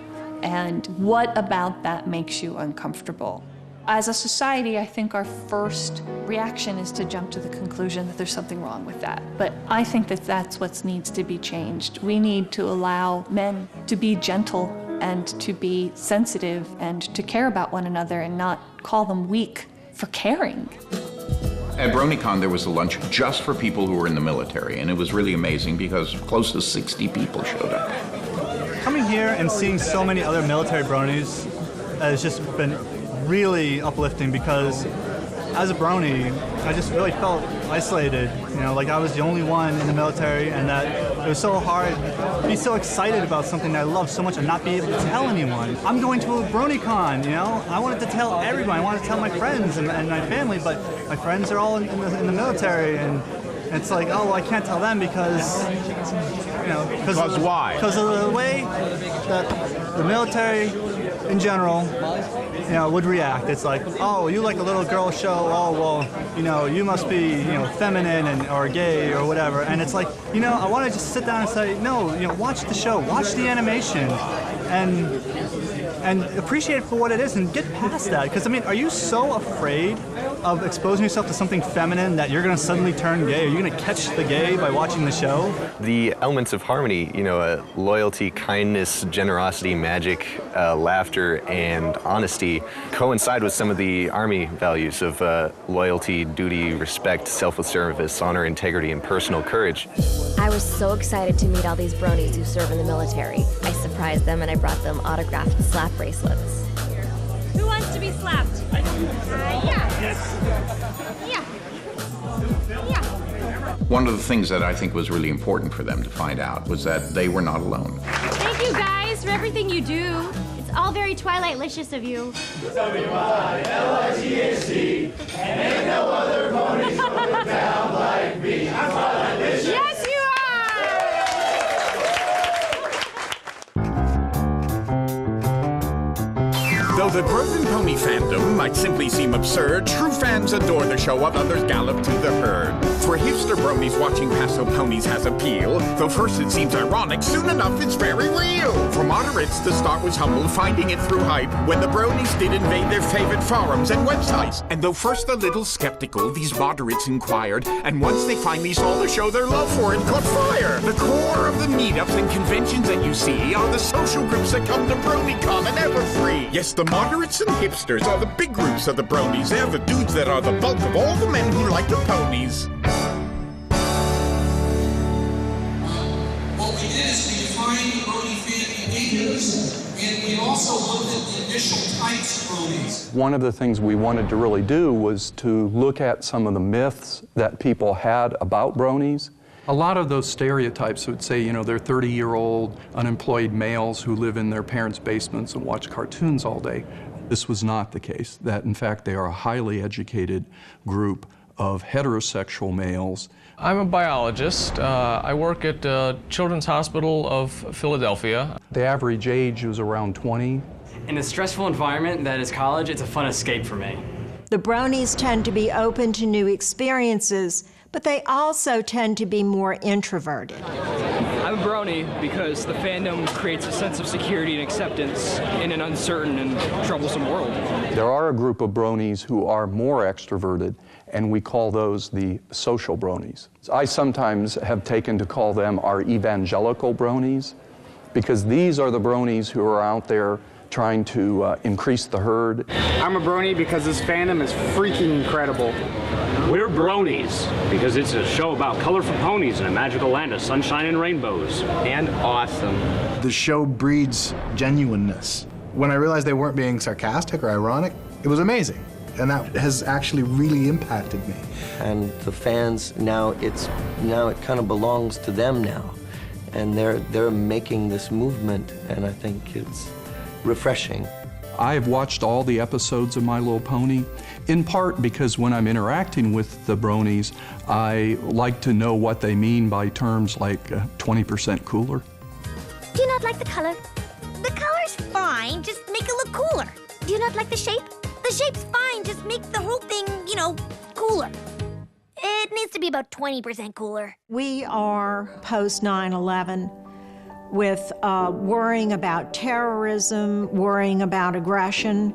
And what about that makes you uncomfortable? As a society, I think our first reaction is to jump to the conclusion that there's something wrong with that. But I think that that's what needs to be changed. We need to allow men to be gentle and to be sensitive and to care about one another and not call them weak for caring. At BronyCon, there was a lunch just for people who were in the military, and it was really amazing because close to 60 people showed up. Coming here and seeing so many other military Bronies has just been really uplifting because as a Brony, I just really felt isolated. You know, like I was the only one in the military, and that it was so hard to be so excited about something that I love so much and not be able to tell anyone. I'm going to a BronyCon, you know? I wanted to tell everyone. I wanted to tell my friends and my family, but my friends are all in the military, and it's like, oh, well, I can't tell them because, you know... Because why? Because of the way that the military in general, you know, would react. It's like, oh, you like a little girl show, oh, well, you know, you must be, you know, feminine or gay or whatever. And it's like, you know, I want to just sit down and say, no, you know, watch the show, watch the animation, and appreciate it for what it is and get past that. Because, I mean, are you so afraid of exposing yourself to something feminine that you're going to suddenly turn gay? Are you going to catch the gay by watching the show? The elements of harmony, you know, loyalty, kindness, generosity, magic, laughter, and honesty coincide with some of the Army values of loyalty, duty, respect, selfless service, honor, integrity, and personal courage. I was so excited to meet all these Bronies who serve in the military. I surprised them and I brought them autographed slap bracelets. Who wants to be slapped? Yeah. Yeah. Yeah. One of the things that I think was really important for them to find out was that they were not alone. Thank you guys for everything you do. It's all very Twilight-licious of you. W-I-L-I-G-H-T, and ain't no other ponies going down like me. I'm Twilight-licious. Yes, you Though the growth in pony fandom might simply seem absurd, true fans adore the show while others gallop to the herd. For hipster bronies, watching Paso ponies has appeal. Though first it seems ironic, soon enough it's very real. For moderates, the start was humble, finding it through hype, when the bronies did invade their favorite forums and websites. And though first a little skeptical, these moderates inquired, and once they finally saw the show, their love for it caught fire. The core of the meetups and conventions that you see are the social groups that come to BronyCon and Everfree. Yes, the moderates and hipsters are the big groups of the bronies. They're the dudes that are the bulk of all the men who like the ponies. What we did is we defined the brony fan behaviors, and we also looked at the initial types of bronies. One of the things we wanted to really do was to look at some of the myths that people had about bronies. A lot of those stereotypes would say, you know, they're 30-year-old unemployed males who live in their parents' basements and watch cartoons all day. This was not the case, that in fact they are a highly educated group of heterosexual males. I'm a biologist. I work at Children's Hospital of Philadelphia. The average age was around 20. In a stressful environment that is college, it's a fun escape for me. The bronies tend to be open to new experiences, but they also tend to be more introverted. I'm a brony because the fandom creates a sense of security and acceptance in an uncertain and troublesome world. There are a group of bronies who are more extroverted, and we call those the social bronies. I sometimes have taken to call them our evangelical bronies, because these are the bronies who are out there trying to increase the herd. I'm a brony because this fandom is freaking incredible. We're Bronies because it's a show about colorful ponies in a magical land of sunshine and rainbows. And awesome. The show breeds genuineness. When I realized they weren't being sarcastic or ironic, it was amazing. And that has actually really impacted me. And the fans, now it kind of belongs to them now. And they're making this movement, and I think it's refreshing. I've watched all the episodes of My Little Pony, in part because when I'm interacting with the bronies, I like to know what they mean by terms like 20% cooler. Do you not like the color? The color's fine, just make it look cooler. Do you not like the shape? The shape's fine, just make the whole thing, you know, cooler. It needs to be about 20% cooler. We are post 9/11. With worrying about terrorism, worrying about aggression.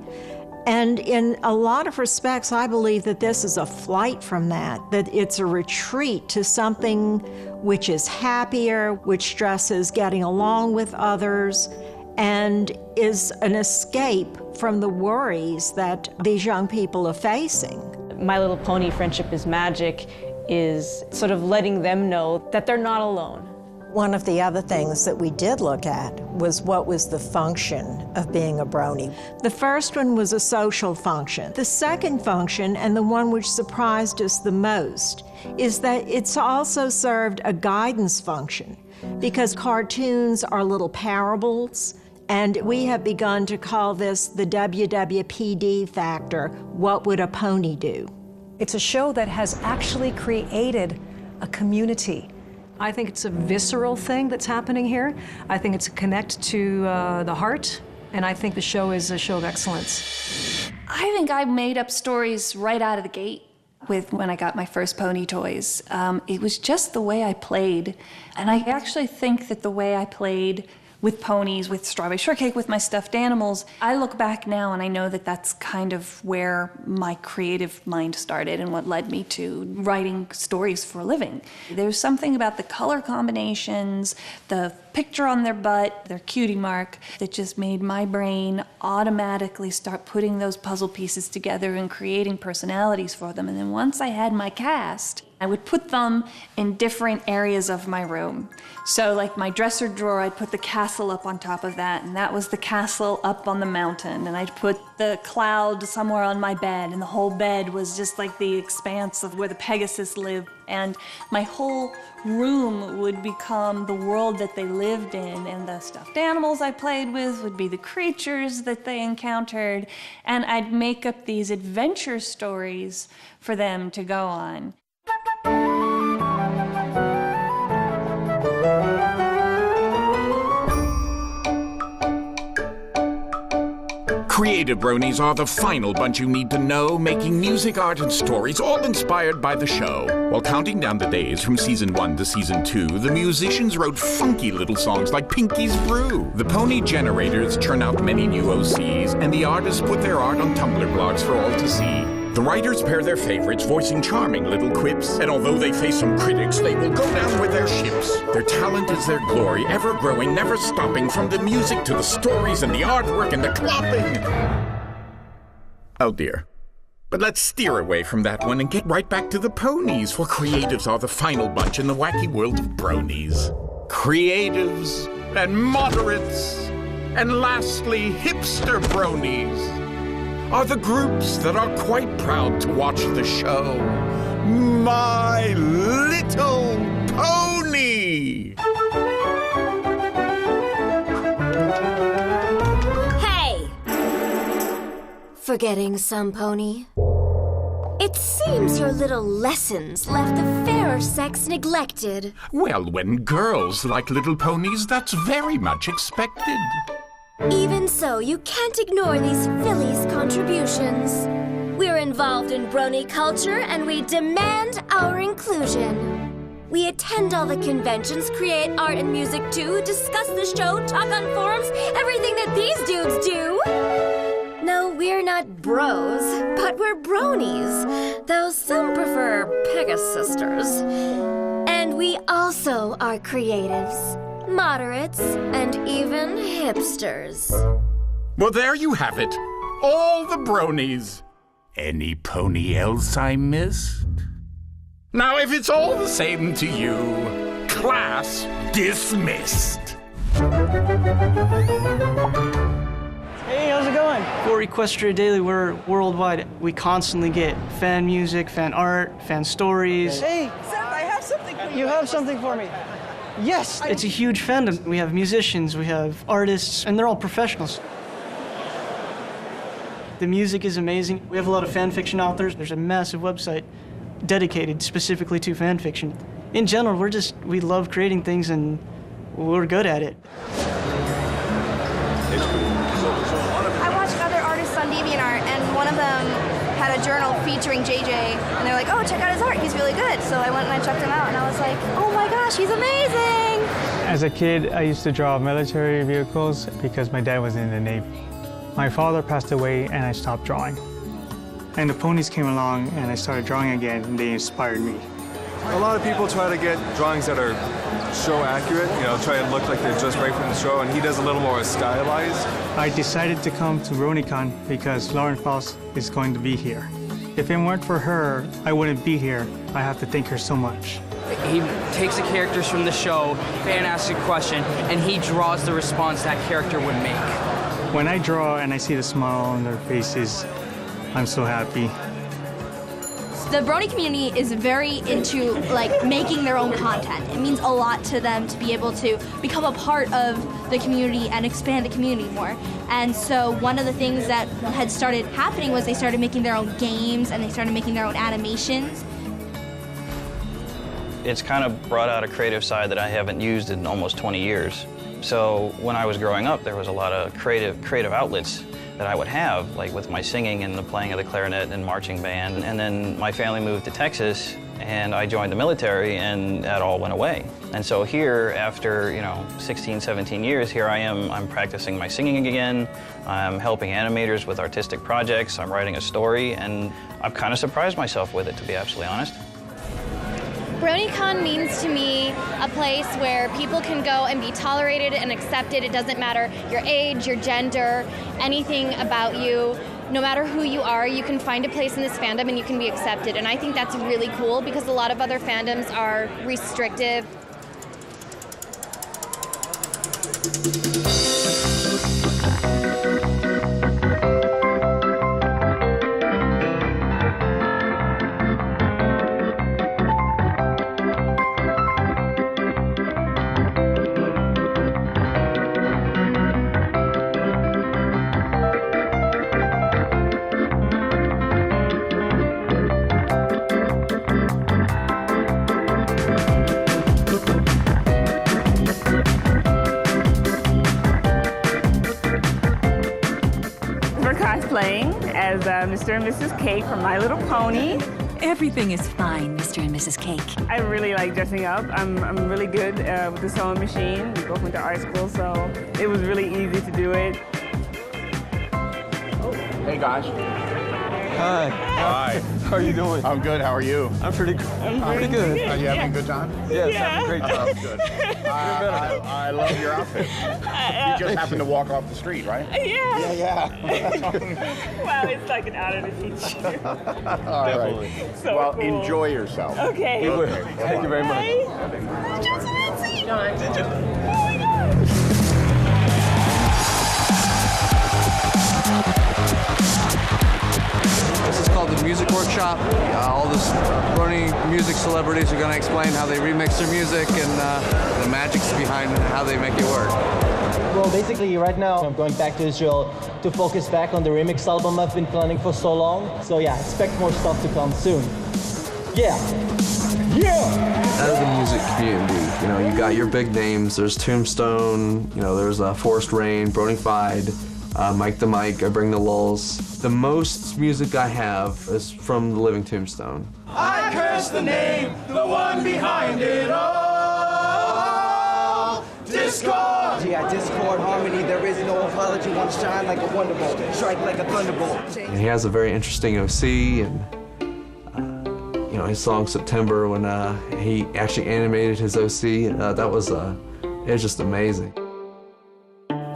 And in a lot of respects, I believe that this is a flight from that it's a retreat to something which is happier, which stresses getting along with others, and is an escape from the worries that these young people are facing. My Little Pony Friendship is Magic is sort of letting them know that they're not alone. One of the other things that we did look at was what was the function of being a brony. The first one was a social function. The second function, and the one which surprised us the most, is that it's also served a guidance function, because cartoons are little parables, and we have begun to call this the WWPD factor, what would a pony do? It's a show that has actually created a community. I think it's a visceral thing that's happening here. I think it's a connect to the heart, and I think the show is a show of excellence. I think I made up stories right out of the gate with when I got my first pony toys. It was just the way I played, and I actually think that the way I played with ponies, with Strawberry Shortcake, with my stuffed animals, I look back now and I know that that's kind of where my creative mind started and what led me to writing stories for a living. There's something about the color combinations, the picture on their butt, their cutie mark, that just made my brain automatically start putting those puzzle pieces together and creating personalities for them. And then once I had my cast, I would put them in different areas of my room. So like my dresser drawer, I'd put the castle up on top of that, and that was the castle up on the mountain. And I'd put the cloud somewhere on my bed, and the whole bed was just like the expanse of where the Pegasus lived. And my whole room would become the world that they lived in, and the stuffed animals I played with would be the creatures that they encountered, and I'd make up these adventure stories for them to go on. Creative Bronies are the final bunch you need to know, making music, art, and stories, all inspired by the show. While counting down the days from Season 1 to Season 2, the musicians wrote funky little songs like Pinky's Brew. The Pony generators churn out many new OCs, and the artists put their art on Tumblr blogs for all to see. The writers pair their favorites, voicing charming little quips, and although they face some critics, they will go down with their ships. Their talent is their glory, ever growing, never stopping, from the music to the stories and the artwork and the clapping. Oh dear. But let's steer away from that one and get right back to the ponies, for creatives are the final bunch in the wacky world of bronies. Creatives and moderates, and lastly, hipster bronies are the groups that are quite proud to watch the show. My Little Pony! Hey! Forgetting some pony? It seems your little lessons left the fairer sex neglected. Well, when girls like little ponies, that's very much expected. Even so, you can't ignore these fillies' contributions. We're involved in brony culture, and we demand our inclusion. We attend all the conventions, create art and music too, discuss the show, talk on forums, everything that these dudes do. No, we're not bros, but we're bronies, though some prefer Pegasisters. And we also are creatives, moderates, and even hipsters. Well, there you have it. All the bronies. Any pony else I missed? Now, if it's all the same to you, class dismissed. Hey, how's it going? For Equestria Daily, we're worldwide. We constantly get fan music, fan art, fan stories. Hey, Seth, I have something for you. You have something for me? Yes, it's a huge fandom. We have musicians, we have artists, and they're all professionals. The music is amazing. We have a lot of fan fiction authors. There's a massive website dedicated specifically to fan fiction. In general, we love creating things, and we're good at it. I watched other artists on DeviantArt, and one of them had a journal featuring JJ, and they're like, oh, check out his art, he's really good. So I went and I checked him out, and I was like, oh my gosh, he's amazing! As a kid, I used to draw military vehicles because my dad was in the Navy. My father passed away, and I stopped drawing. And the ponies came along, and I started drawing again, and they inspired me. A lot of people try to get drawings that are show accurate, try to look like they're just right from the show, and he does a little more stylized. I decided to come to BronyCon because Lauren Faust is going to be here. If it weren't for her, I wouldn't be here. I have to thank her so much. He takes the characters from the show, fan asks a question, and he draws the response that character would make. When I draw and I see the smile on their faces, I'm so happy. The Brony community is very into making their own content. It means a lot to them to be able to become a part of the community and expand the community more. And so one of the things that had started happening was they started making their own games and they started making their own animations. It's kind of brought out a creative side that I haven't used in almost 20 years. So when I was growing up, there was a lot of creative outlets that I would have, like with my singing and the playing of the clarinet and marching band. And then my family moved to Texas, and I joined the military, and that all went away. And so here, after 16, 17 years, here I am, I'm practicing my singing again, I'm helping animators with artistic projects, I'm writing a story, and I've kind of surprised myself with it, to be absolutely honest. BronyCon means to me a place where people can go and be tolerated and accepted. It doesn't matter your age, your gender, anything about you. no matter who you are, you can find a place in this fandom and you can be accepted. And I think that's really cool because a lot of other fandoms are restrictive. Playing as Mr. and Mrs. Cake from My Little Pony. Everything is fine, Mr. and Mrs. Cake. I really like dressing up. I'm really good with the sewing machine. We both went to art school, so it was really easy to do it. Hey guys. Hi. Hi. How are you doing? I'm good. How are you? I'm pretty good. I'm pretty good. Are you having a good time? Yes, having a great time. Good. I love your outfit. You just happened to walk off the street, right? Yeah. Yeah. Well, it's like an out of the feature. All right. So well, cool. Enjoy yourself. Okay. We will. Thank you very much. John de Lancie. Oh my This is called the Music Workshop. All the Brony music celebrities are going to explain how they remix their music and the magics behind how they make it work. Well, basically right now I'm going back to Israel to focus back on the remix album I've been planning for so long. So yeah, expect more stuff to come soon. Yeah. Yeah! Out of the music community, you know, you got your big names. There's Tombstone, you know, there's Forced Rain, Bronyfied, Mike the Mike, I Bring the Lulls. The most music I have is from the Living Tombstone. I curse the name, the one behind it all. Discord! Yeah, Discord, harmony, there is no apology. One shine like a wonderbolt, strike like a thunderbolt. And he has a very interesting OC, and you know, his song September, when he actually animated his OC, that was it was just amazing.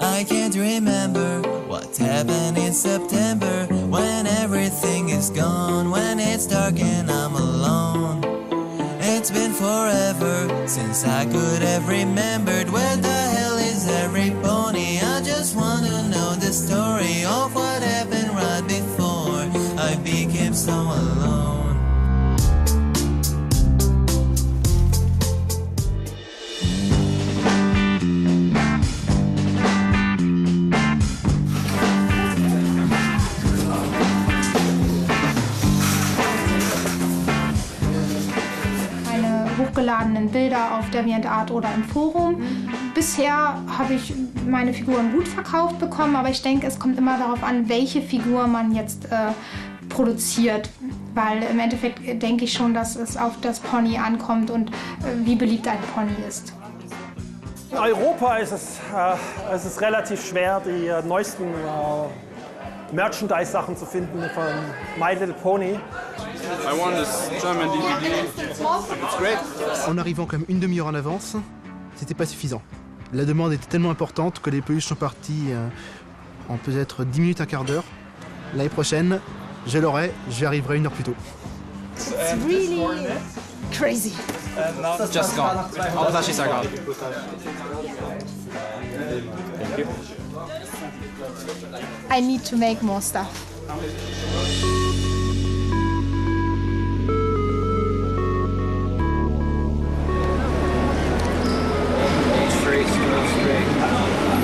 I can't remember what happened in September, when everything is gone, when it's dark and I'm alone. It's been forever since I could have remembered where the hell is every pony. I just want to know the story of what happened right before I became so alone. Hochgeladenen Bilder auf DeviantArt oder im Forum. Bisher habe ich meine Figuren gut verkauft bekommen, aber ich denke, es kommt immer darauf an, welche Figur man jetzt produziert, weil im Endeffekt denke ich schon, dass es auf das Pony ankommt und wie beliebt ein Pony ist. In Europa ist es relativ schwer, die neuesten Merchandise-Sachen zu finden von My Little Pony. I won this German DVD. It's great. En arrivant comme une demi-heure en avance, c'était pas suffisant. La demande était tellement importante que les peluches sont parties en peut-être 10 minutes, un quart d'heure. L'année prochaine, je l'aurai, j'y arriverai une heure plus tôt. It's really crazy. Just gone. I was actually so gone. Thank you. I need to make more stuff.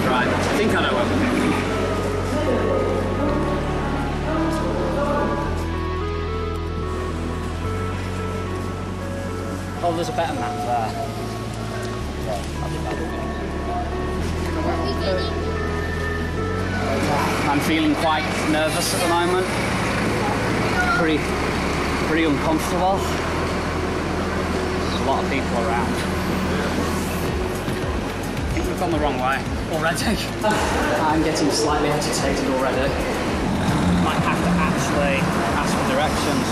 Right, I think I know it. Oh, there's a better map there. Yeah, I think that'll be. I'm feeling quite nervous at the moment. Pretty uncomfortable. There's a lot of people around. I think we've gone the wrong way already. I'm getting slightly agitated already. Might have to actually ask for directions.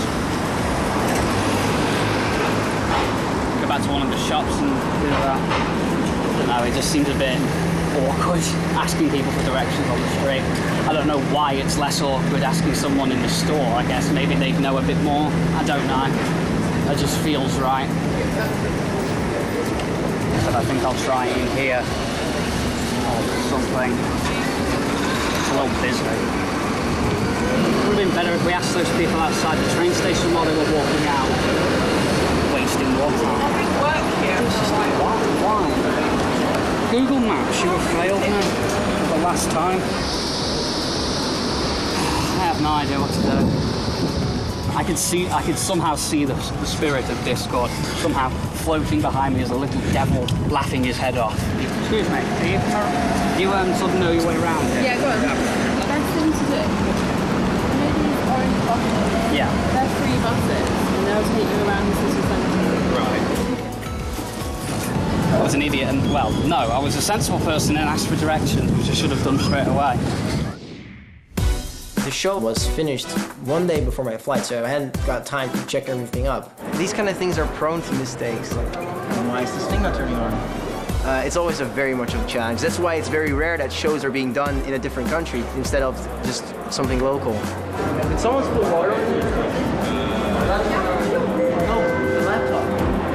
Go back to one of the shops and do that. I don't know, it just seems a bit awkward asking people for directions on the street. I don't know why it's less awkward asking someone in the store. I guess maybe they know a bit more. I don't know. It just feels right. But I think I'll try in here or something. It's a little busy. It would have been better if we asked those people outside the train station while they were walking out, wasting water. Why? Google Maps, you have failed me for the last time. I have no idea what to do. I could somehow see the spirit of Discord somehow floating behind me as a little devil laughing his head off. Excuse me, do you sort of know your way around here? Yeah, go on. Best thing to do. You know these orange buses? Yeah. They're free buses, and they'll take you around the city centre. Right. I was an idiot, and well, no, I was a sensible person and asked for directions, which I should have done straight away. The show was finished one day before my flight, so I hadn't got time to check everything up. These kind of things are prone to mistakes. Why is this thing not turning on? It's always very much of a challenge. That's why it's very rare that shows are being done in a different country instead of just something local. Did someone spill water on you? No, the laptop.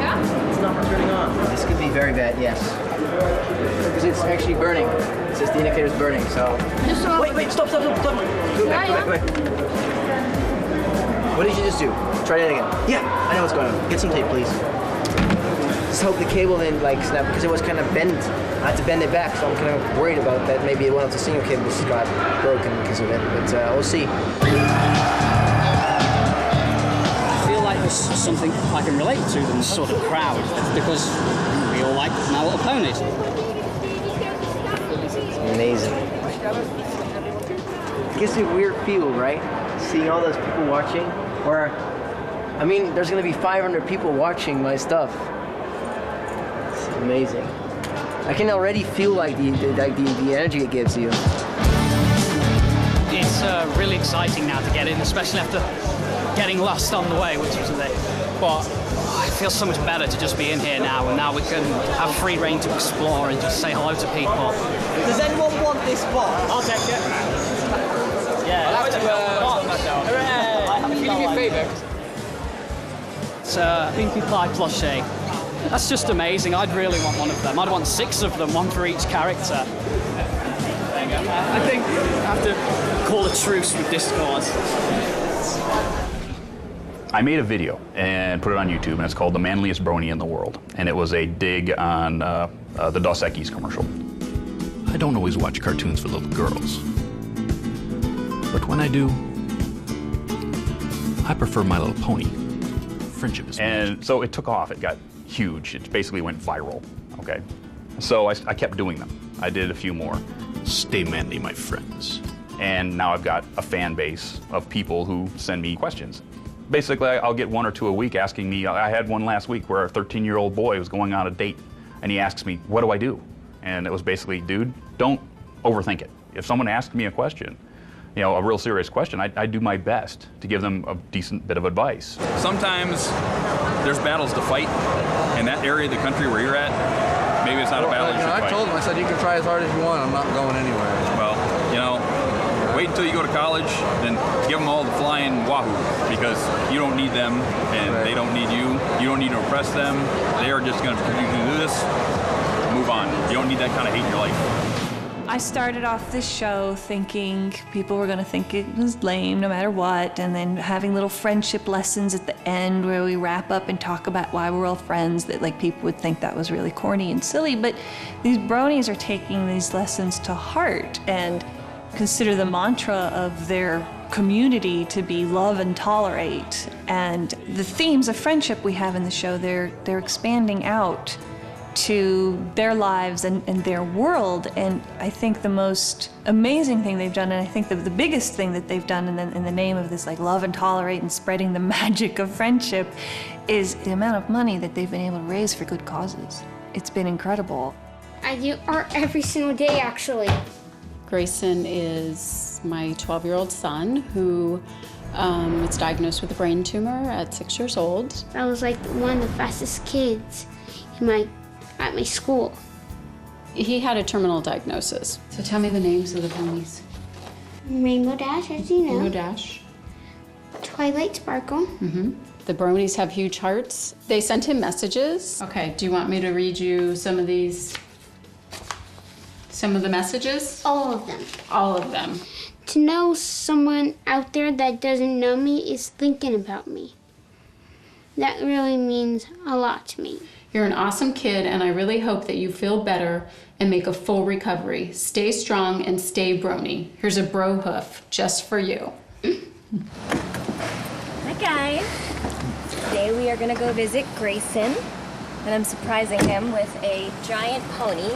Yeah? It's not turning on. This could be very bad, yes. Because it's actually burning. It says the indicator's burning, so... Wait, stop. Go back. What did you just do? Try that again. Yeah, I know what's going on. Get some tape, please. Just hope the cable didn't snap because it was kind of bent. I had to bend it back, so I'm kind of worried about that. Maybe one of the single cables got broken because of it, but we'll see. I feel like there's something I can relate to in this sort of crowd because we all like My Little Ponies. Amazing. It gives you a weird feel, right? Seeing all those people watching, or I mean, there's gonna be 500 people watching my stuff. It's amazing. I can already feel like the energy it gives you. It's really exciting now to get in, especially after getting lost on the way, which was a bit. But it feels so much better to just be in here now, and now we can have free reign to explore and just say hello to people. Does anyone want this spot? I'll take it. Yeah, I'll have to hooray! Can you do me a favour? It's a Pinkie Pie plushie. That's just amazing. I'd really want one of them. I'd want 6 of them, one for each character. There you go. I think I have to call a truce with Discord. I made a video and put it on YouTube, and it's called The Manliest Brony in the World. And it was a dig on the Dos Equis commercial. I don't always watch cartoons for little girls. But when I do, I prefer My Little Pony. Friendship is... And so it took off. It got huge. It basically went viral, okay? So I kept doing them. I did a few more. Stay manly, my friends. And now I've got a fan base of people who send me questions. Basically, I'll get 1 or 2 a week asking me. I had one last week where a 13-year-old boy was going on a date, and he asks me, what do I do? And it was basically, dude, don't overthink it. If someone asks me a question, you know, a real serious question, I do my best to give them a decent bit of advice. Sometimes there's battles to fight in that area of the country where you're at. Maybe it's not a battle you should fight. I told him, I said, you can try as hard as you want. I'm not going anywhere. Well, you know, wait until you go to college, then give them all the flying wahoo, because you don't need them, and they don't need you. You don't need to impress them. They are just going to do this, move on. You don't need that kind of hate in your life. I started off this show thinking people were going to think it was lame no matter what, and then having little friendship lessons at the end where we wrap up and talk about why we're all friends, that like people would think that was really corny and silly, but these bronies are taking these lessons to heart and consider the mantra of their community to be love and tolerate. And the themes of friendship we have in the show, they're expanding out to their lives and their world. And I think the most amazing thing they've done, and I think the biggest thing that they've done in the name of this like love and tolerate and spreading the magic of friendship, is the amount of money that they've been able to raise for good causes. It's been incredible. I do art every single day, actually. Grayson is my 12-year-old son who was diagnosed with a brain tumor at 6 years old. I was like one of the fastest kids at my school. He had a terminal diagnosis. So tell me the names of the Bronies. Rainbow Dash, as you know. Rainbow Dash. Twilight Sparkle. Mm-hmm. The Bronies have huge hearts. They sent him messages. Okay, do you want me to read you some of these? Some of the messages? All of them. All of them. To know someone out there that doesn't know me is thinking about me. That really means a lot to me. You're an awesome kid, and I really hope that you feel better and make a full recovery. Stay strong and stay brony. Here's a bro hoof just for you. Hi, guys. Today we are going to go visit Grayson, and I'm surprising him with a giant pony.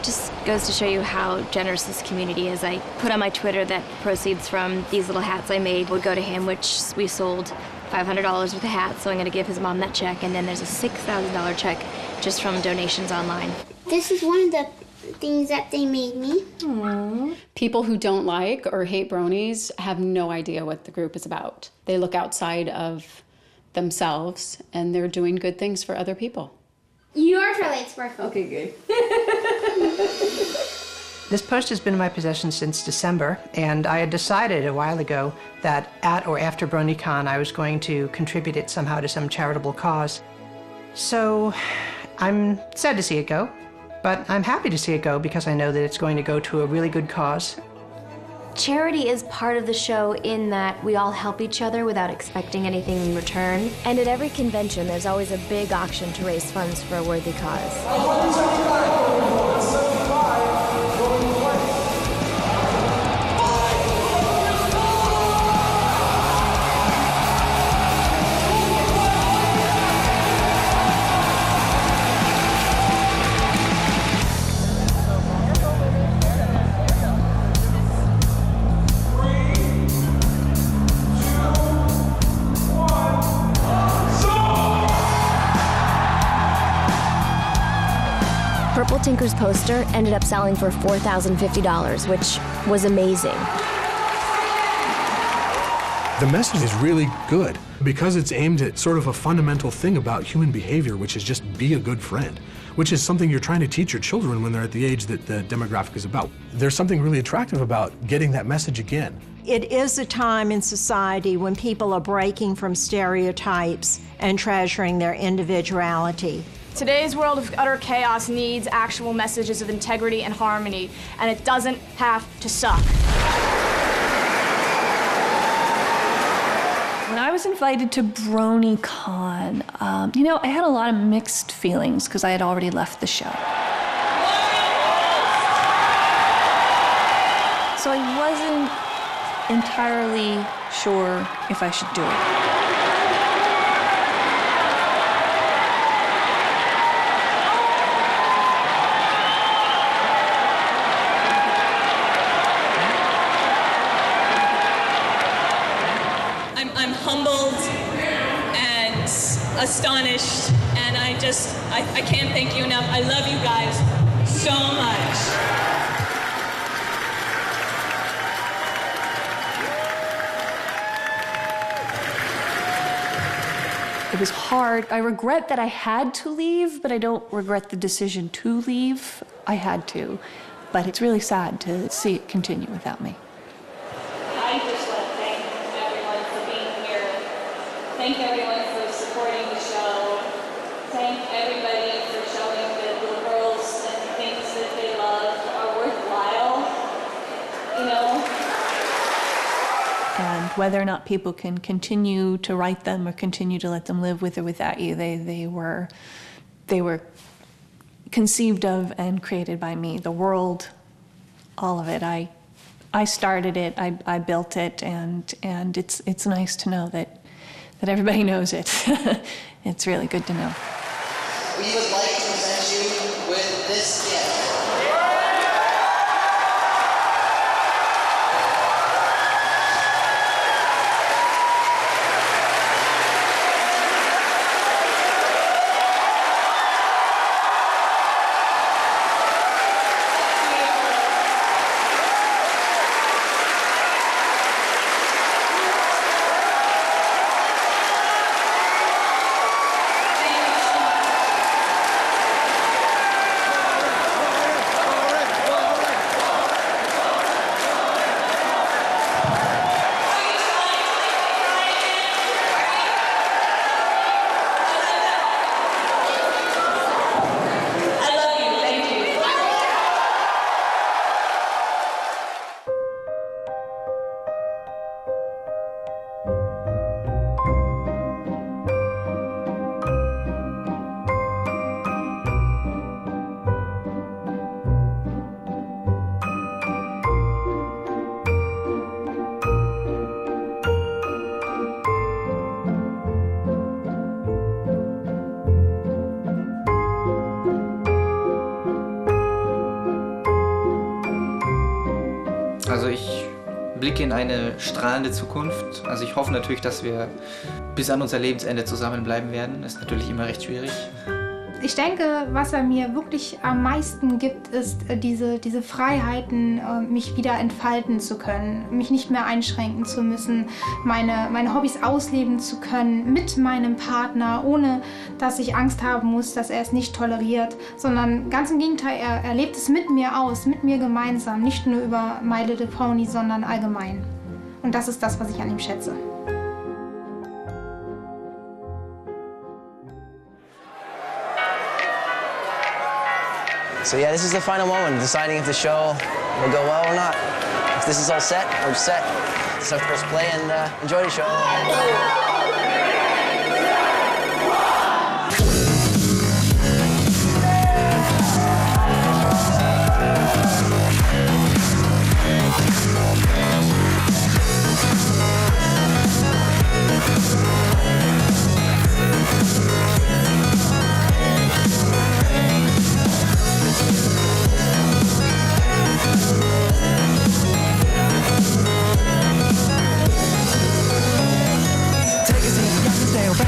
Just goes to show you how generous this community is. I put on my Twitter that proceeds from these little hats I made would go to him, which we sold $500 worth of hats, so I'm gonna give his mom that check, and then there's a $6,000 check just from donations online. This is one of the things that they made me. Aww. People who don't like or hate Bronies have no idea what the group is about. They look outside of themselves, and they're doing good things for other people. You are Twilight Sparkle. Okay, good. This post has been in my possession since December, and I had decided a while ago that at or after BronyCon I was going to contribute it somehow to some charitable cause. So I'm sad to see it go, but I'm happy to see it go because I know that it's going to go to a really good cause. Charity is part of the show in that we all help each other without expecting anything in return. And at every convention, there's always a big auction to raise funds for a worthy cause. Purple Tinker's poster ended up selling for $4,050, which was amazing. The message is really good because it's aimed at sort of a fundamental thing about human behavior, which is just be a good friend, which is something you're trying to teach your children when they're at the age that the demographic is about. There's something really attractive about getting that message again. It is a time in society when people are breaking from stereotypes and treasuring their individuality. Today's world of utter chaos needs actual messages of integrity and harmony, and it doesn't have to suck. When I was invited to BronyCon, you know, I had a lot of mixed feelings because I had already left the show. So I wasn't entirely sure if I should do it. I'm humbled and astonished, and I can't thank you enough. I love you guys so much. It was hard. I regret that I had to leave, but I don't regret the decision to leave. I had to, but it's really sad to see it continue without me. I just want to thank everyone for being here. Thank everyone for supporting the show. Thank everybody for showing that little girls and things that they love are worthwhile. You know? And whether or not people can continue to write them or continue to let them live with or without you, they were conceived of and created by me. The world, all of it. I started it, I built it, and it's nice to know that everybody knows it. It's really good to know. We would like to present you with this gift. Blick in eine strahlende Zukunft. Also ich hoffe natürlich, dass wir bis an unser Lebensende zusammenbleiben werden. Das ist natürlich immer recht schwierig. Ich denke, was er mir wirklich am meisten gibt, ist diese Freiheiten, mich wieder entfalten zu können, mich nicht mehr einschränken zu müssen, meine Hobbys ausleben zu können mit meinem Partner, ohne dass ich Angst haben muss, dass er es nicht toleriert, sondern ganz im Gegenteil, er lebt es mit mir aus, mit mir gemeinsam, nicht nur über My Little Pony, sondern allgemein. Und das ist das, was ich an ihm schätze. So yeah, this is the final moment, deciding if the show will go well or not. If this is all set, we're set. Let's have to press play and enjoy the show.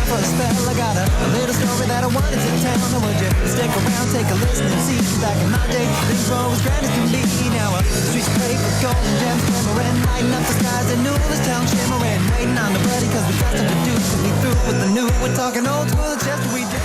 For a spell, I got a little story that I wanted to tell. Now would you stick around, take a listen and see? Back in my day, things were as grand as can be. Now the streets paved with gold and gems glimmering, lighting up the skies and new this town shimmering. Waiting on the buddy, cause we got stuff to do. To be through with the new, we're talking old school, it's just what we do.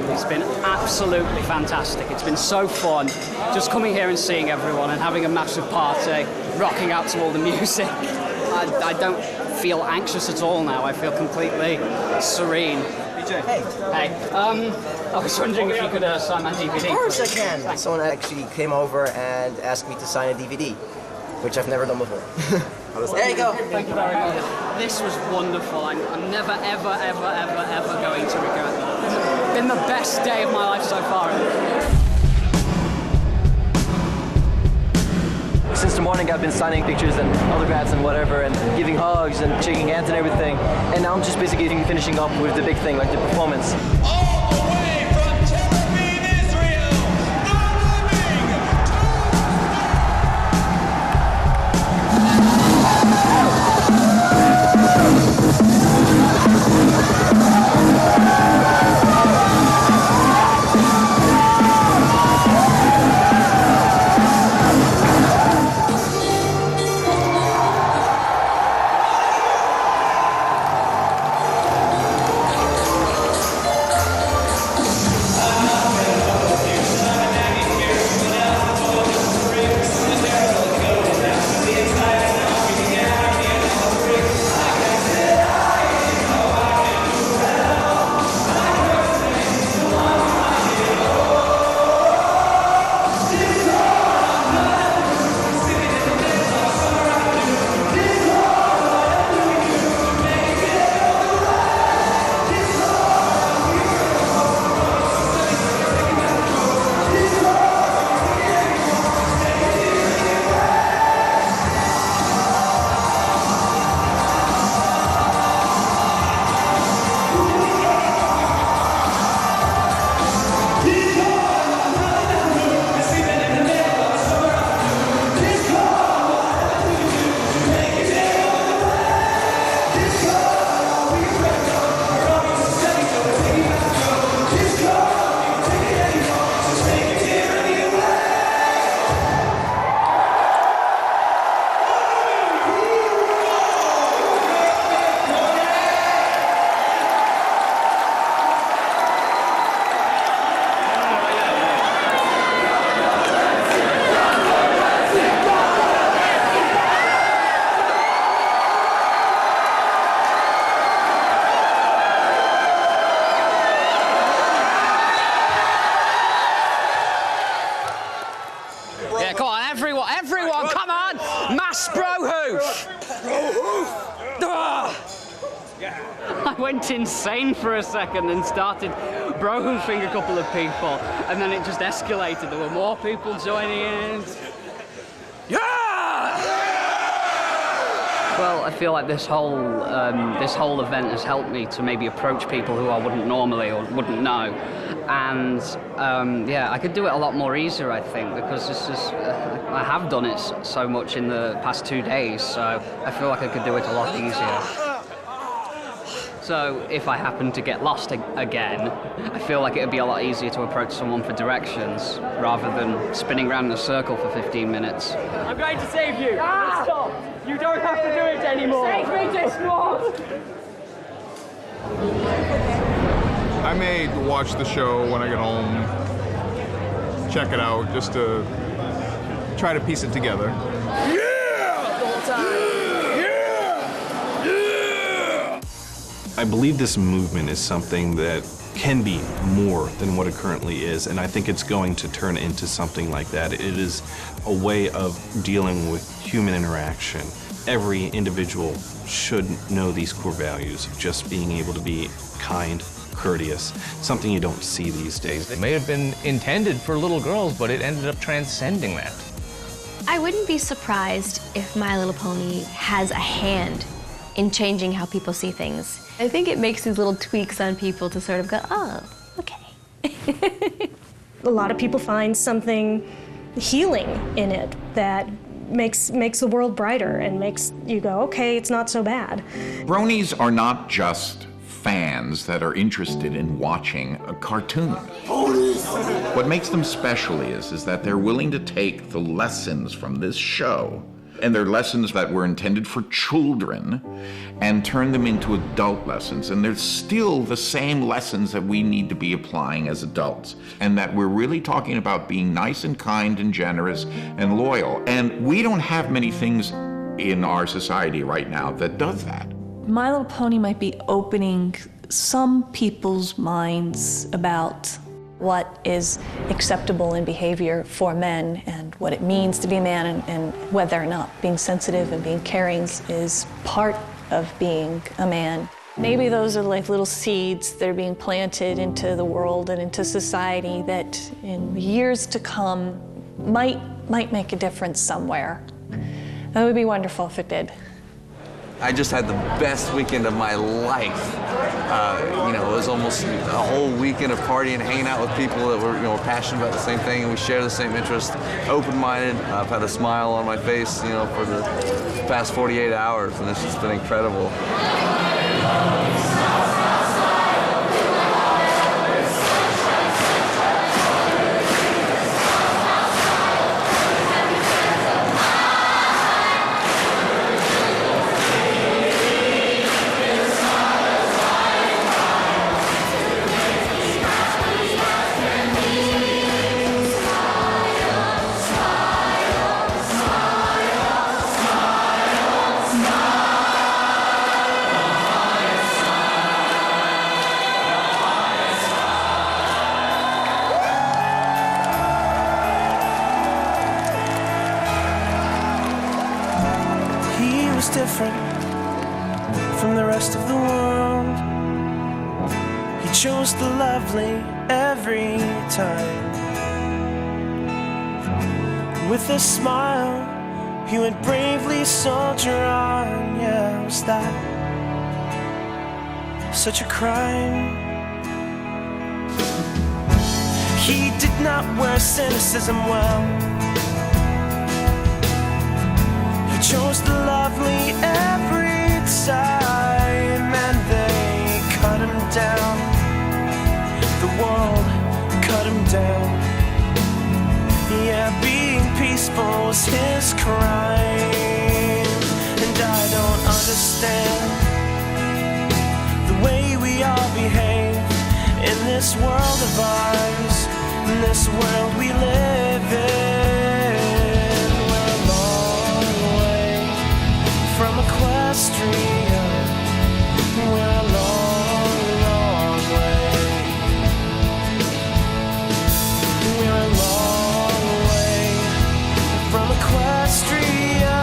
It's been absolutely fantastic. It's been so fun just coming here and seeing everyone and having a massive party, rocking out to all the music. I don't feel anxious at all now. I feel completely serene. Hey. Hey. I was wondering if you could sign my DVD. Of course I can. Someone actually came over and asked me to sign a DVD, which I've never done before. There you go. Thank you very much. This was wonderful. I'm never, ever, ever, ever, ever going to regret that. It's been the best day of my life so far. Since the morning I've been signing pictures and autographs and whatever and giving hugs and shaking hands and everything. And now I'm just basically finishing up with the big thing, like the performance. Mass bro-hoof! I went insane for a second and started bro-hoofing a couple of people, and then it just escalated. There were more people joining in. Yeah! Well, I feel like this whole event has helped me to maybe approach people who I wouldn't normally or wouldn't know, and yeah, I could do it a lot more easier, I think, because this is I have done it so much in the past 2 days, so I feel like I could do it a lot easier. So if I happen to get lost again, I feel like it would be a lot easier to approach someone for directions rather than spinning around in a circle for 15 minutes. I'm going to save you. Stop. You don't have to do it anymore. Save me, Discord. I may watch the show when I get home, check it out, just to try to piece it together. I believe this movement is something that can be more than what it currently is, and I think it's going to turn into something like that. It is a way of dealing with human interaction. Every individual should know these core values of just being able to be kind, courteous, something you don't see these days. It may have been intended for little girls, but it ended up transcending that. I wouldn't be surprised if My Little Pony has a hand in changing how people see things. I think it makes these little tweaks on people to sort of go, oh, okay. A lot of people find something healing in it that makes the world brighter and makes you go, okay, it's not so bad. Bronies are not just fans that are interested in watching a cartoon. What makes them special is that they're willing to take the lessons from this show, and they're lessons that were intended for children, and turn them into adult lessons. And they're still the same lessons that we need to be applying as adults. And that we're really talking about being nice and kind and generous and loyal. And we don't have many things in our society right now that does that. My Little Pony might be opening some people's minds about what is acceptable in behavior for men and what it means to be a man, and whether or not being sensitive and being caring is part of being a man. Maybe those are like little seeds that are being planted into the world and into society that in years to come might make a difference somewhere. That would be wonderful if it did. I just had the best weekend of my life. It was almost a whole weekend of partying, hanging out with people that were passionate about the same thing, and we share the same interest, open-minded. I've had a smile on my face, for the past 48 hours, and it's just been incredible. Different from the rest of the world. He chose the lovely every time. With a smile, he would bravely soldier on. Yeah, was that such a crime? He did not wear cynicism well. Chose the lovely every time, and they cut him down. The world cut him down. Yeah, being peaceful was his crime. And I don't understand the way we all behave in this world of ours, in this world we live in. From Equestria, we're a long, long way. We're a long way from Equestria.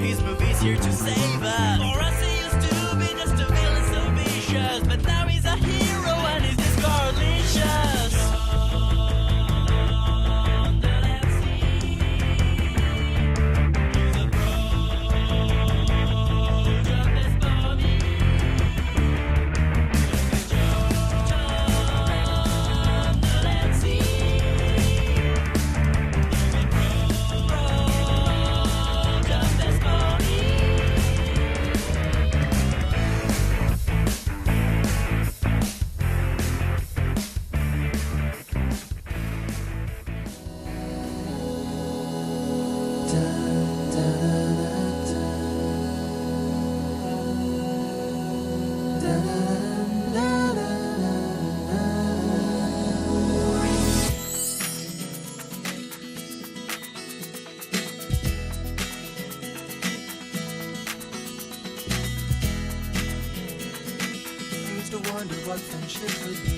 his movies here to save us. For us he used to be just a villain so vicious, but now he's a hero and he's discarlicious. Wonder what friendship would be.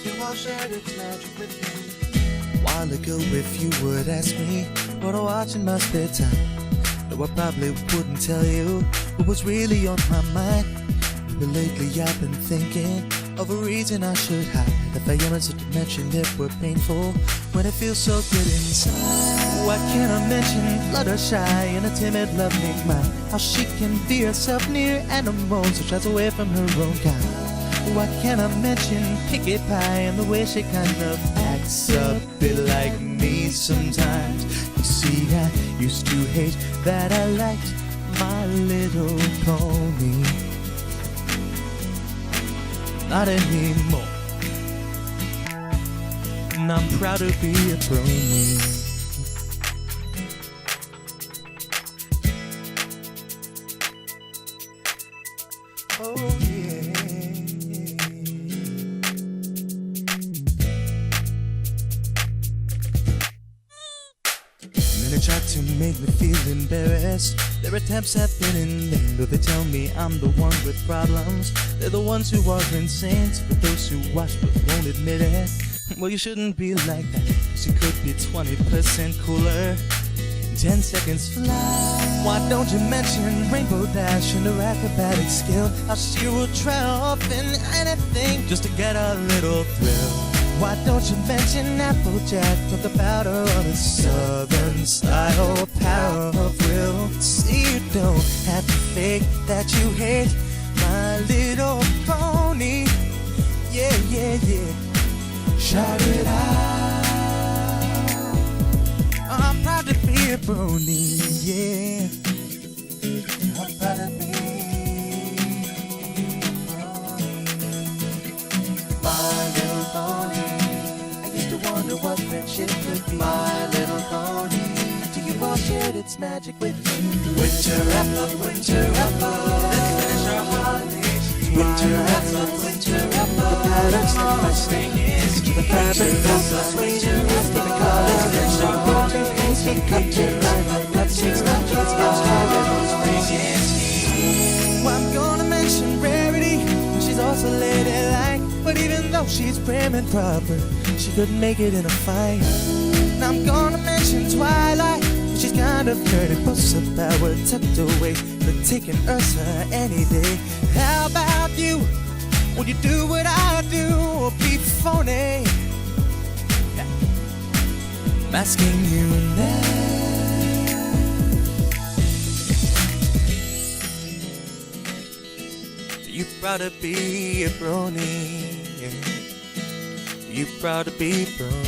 You all shared its magic with me. While ago, if you would ask me what I watch in my spare time, no, I probably wouldn't tell you what was really on my mind. But lately I've been thinking of a reason I should hide the elements of dimension that were painful when it feels so good inside. What can I mention? Fluttershy and a timid loving mind. How she can be herself near animals, so shies away from her own kind. What can I mention? Picket pie and the way she kind of acts a bit like me sometimes. You see, I used to hate that I liked My Little Pony. Not anymore. And I'm proud to be a brony. Oh yeah. Many tried to make me feel embarrassed. Their attempts have been in vain, though they tell me I'm the one with problems. They're the ones who are insane, for those who watch but won't admit it. Well, you shouldn't be like that, 'cause you could be 20% cooler. 10 seconds fly. Why don't you mention Rainbow Dash and her acrobatic skill? How she will try off in anything just to get a little thrill. Why don't you mention Applejack? Talk about her on a southern style power of will. See, you don't have to fake that you hate My Little Pony. Yeah, yeah, yeah. Shout it out. I'm proud to be a brony, yeah. I'm proud to be My Little Pony. I used to wonder what friendship could be. My Little Pony. Do you all share its magic with me? Winter apple, let's finish our holidays. Winter apple, the patterns of my sneakers. The fabric of the winter apple, the colors that are golden. I'm gonna mention Rarity, she's also ladylike. But even though she's prim and proper, she couldn't make it in a fight. And I'm gonna mention Twilight, she's kind of dirty, puts her power tucked away, but taking Ursa any day. How about you? Will you do what I do or be phony? I'm asking you now. You proud to be a brony? Yeah. You proud to be brony?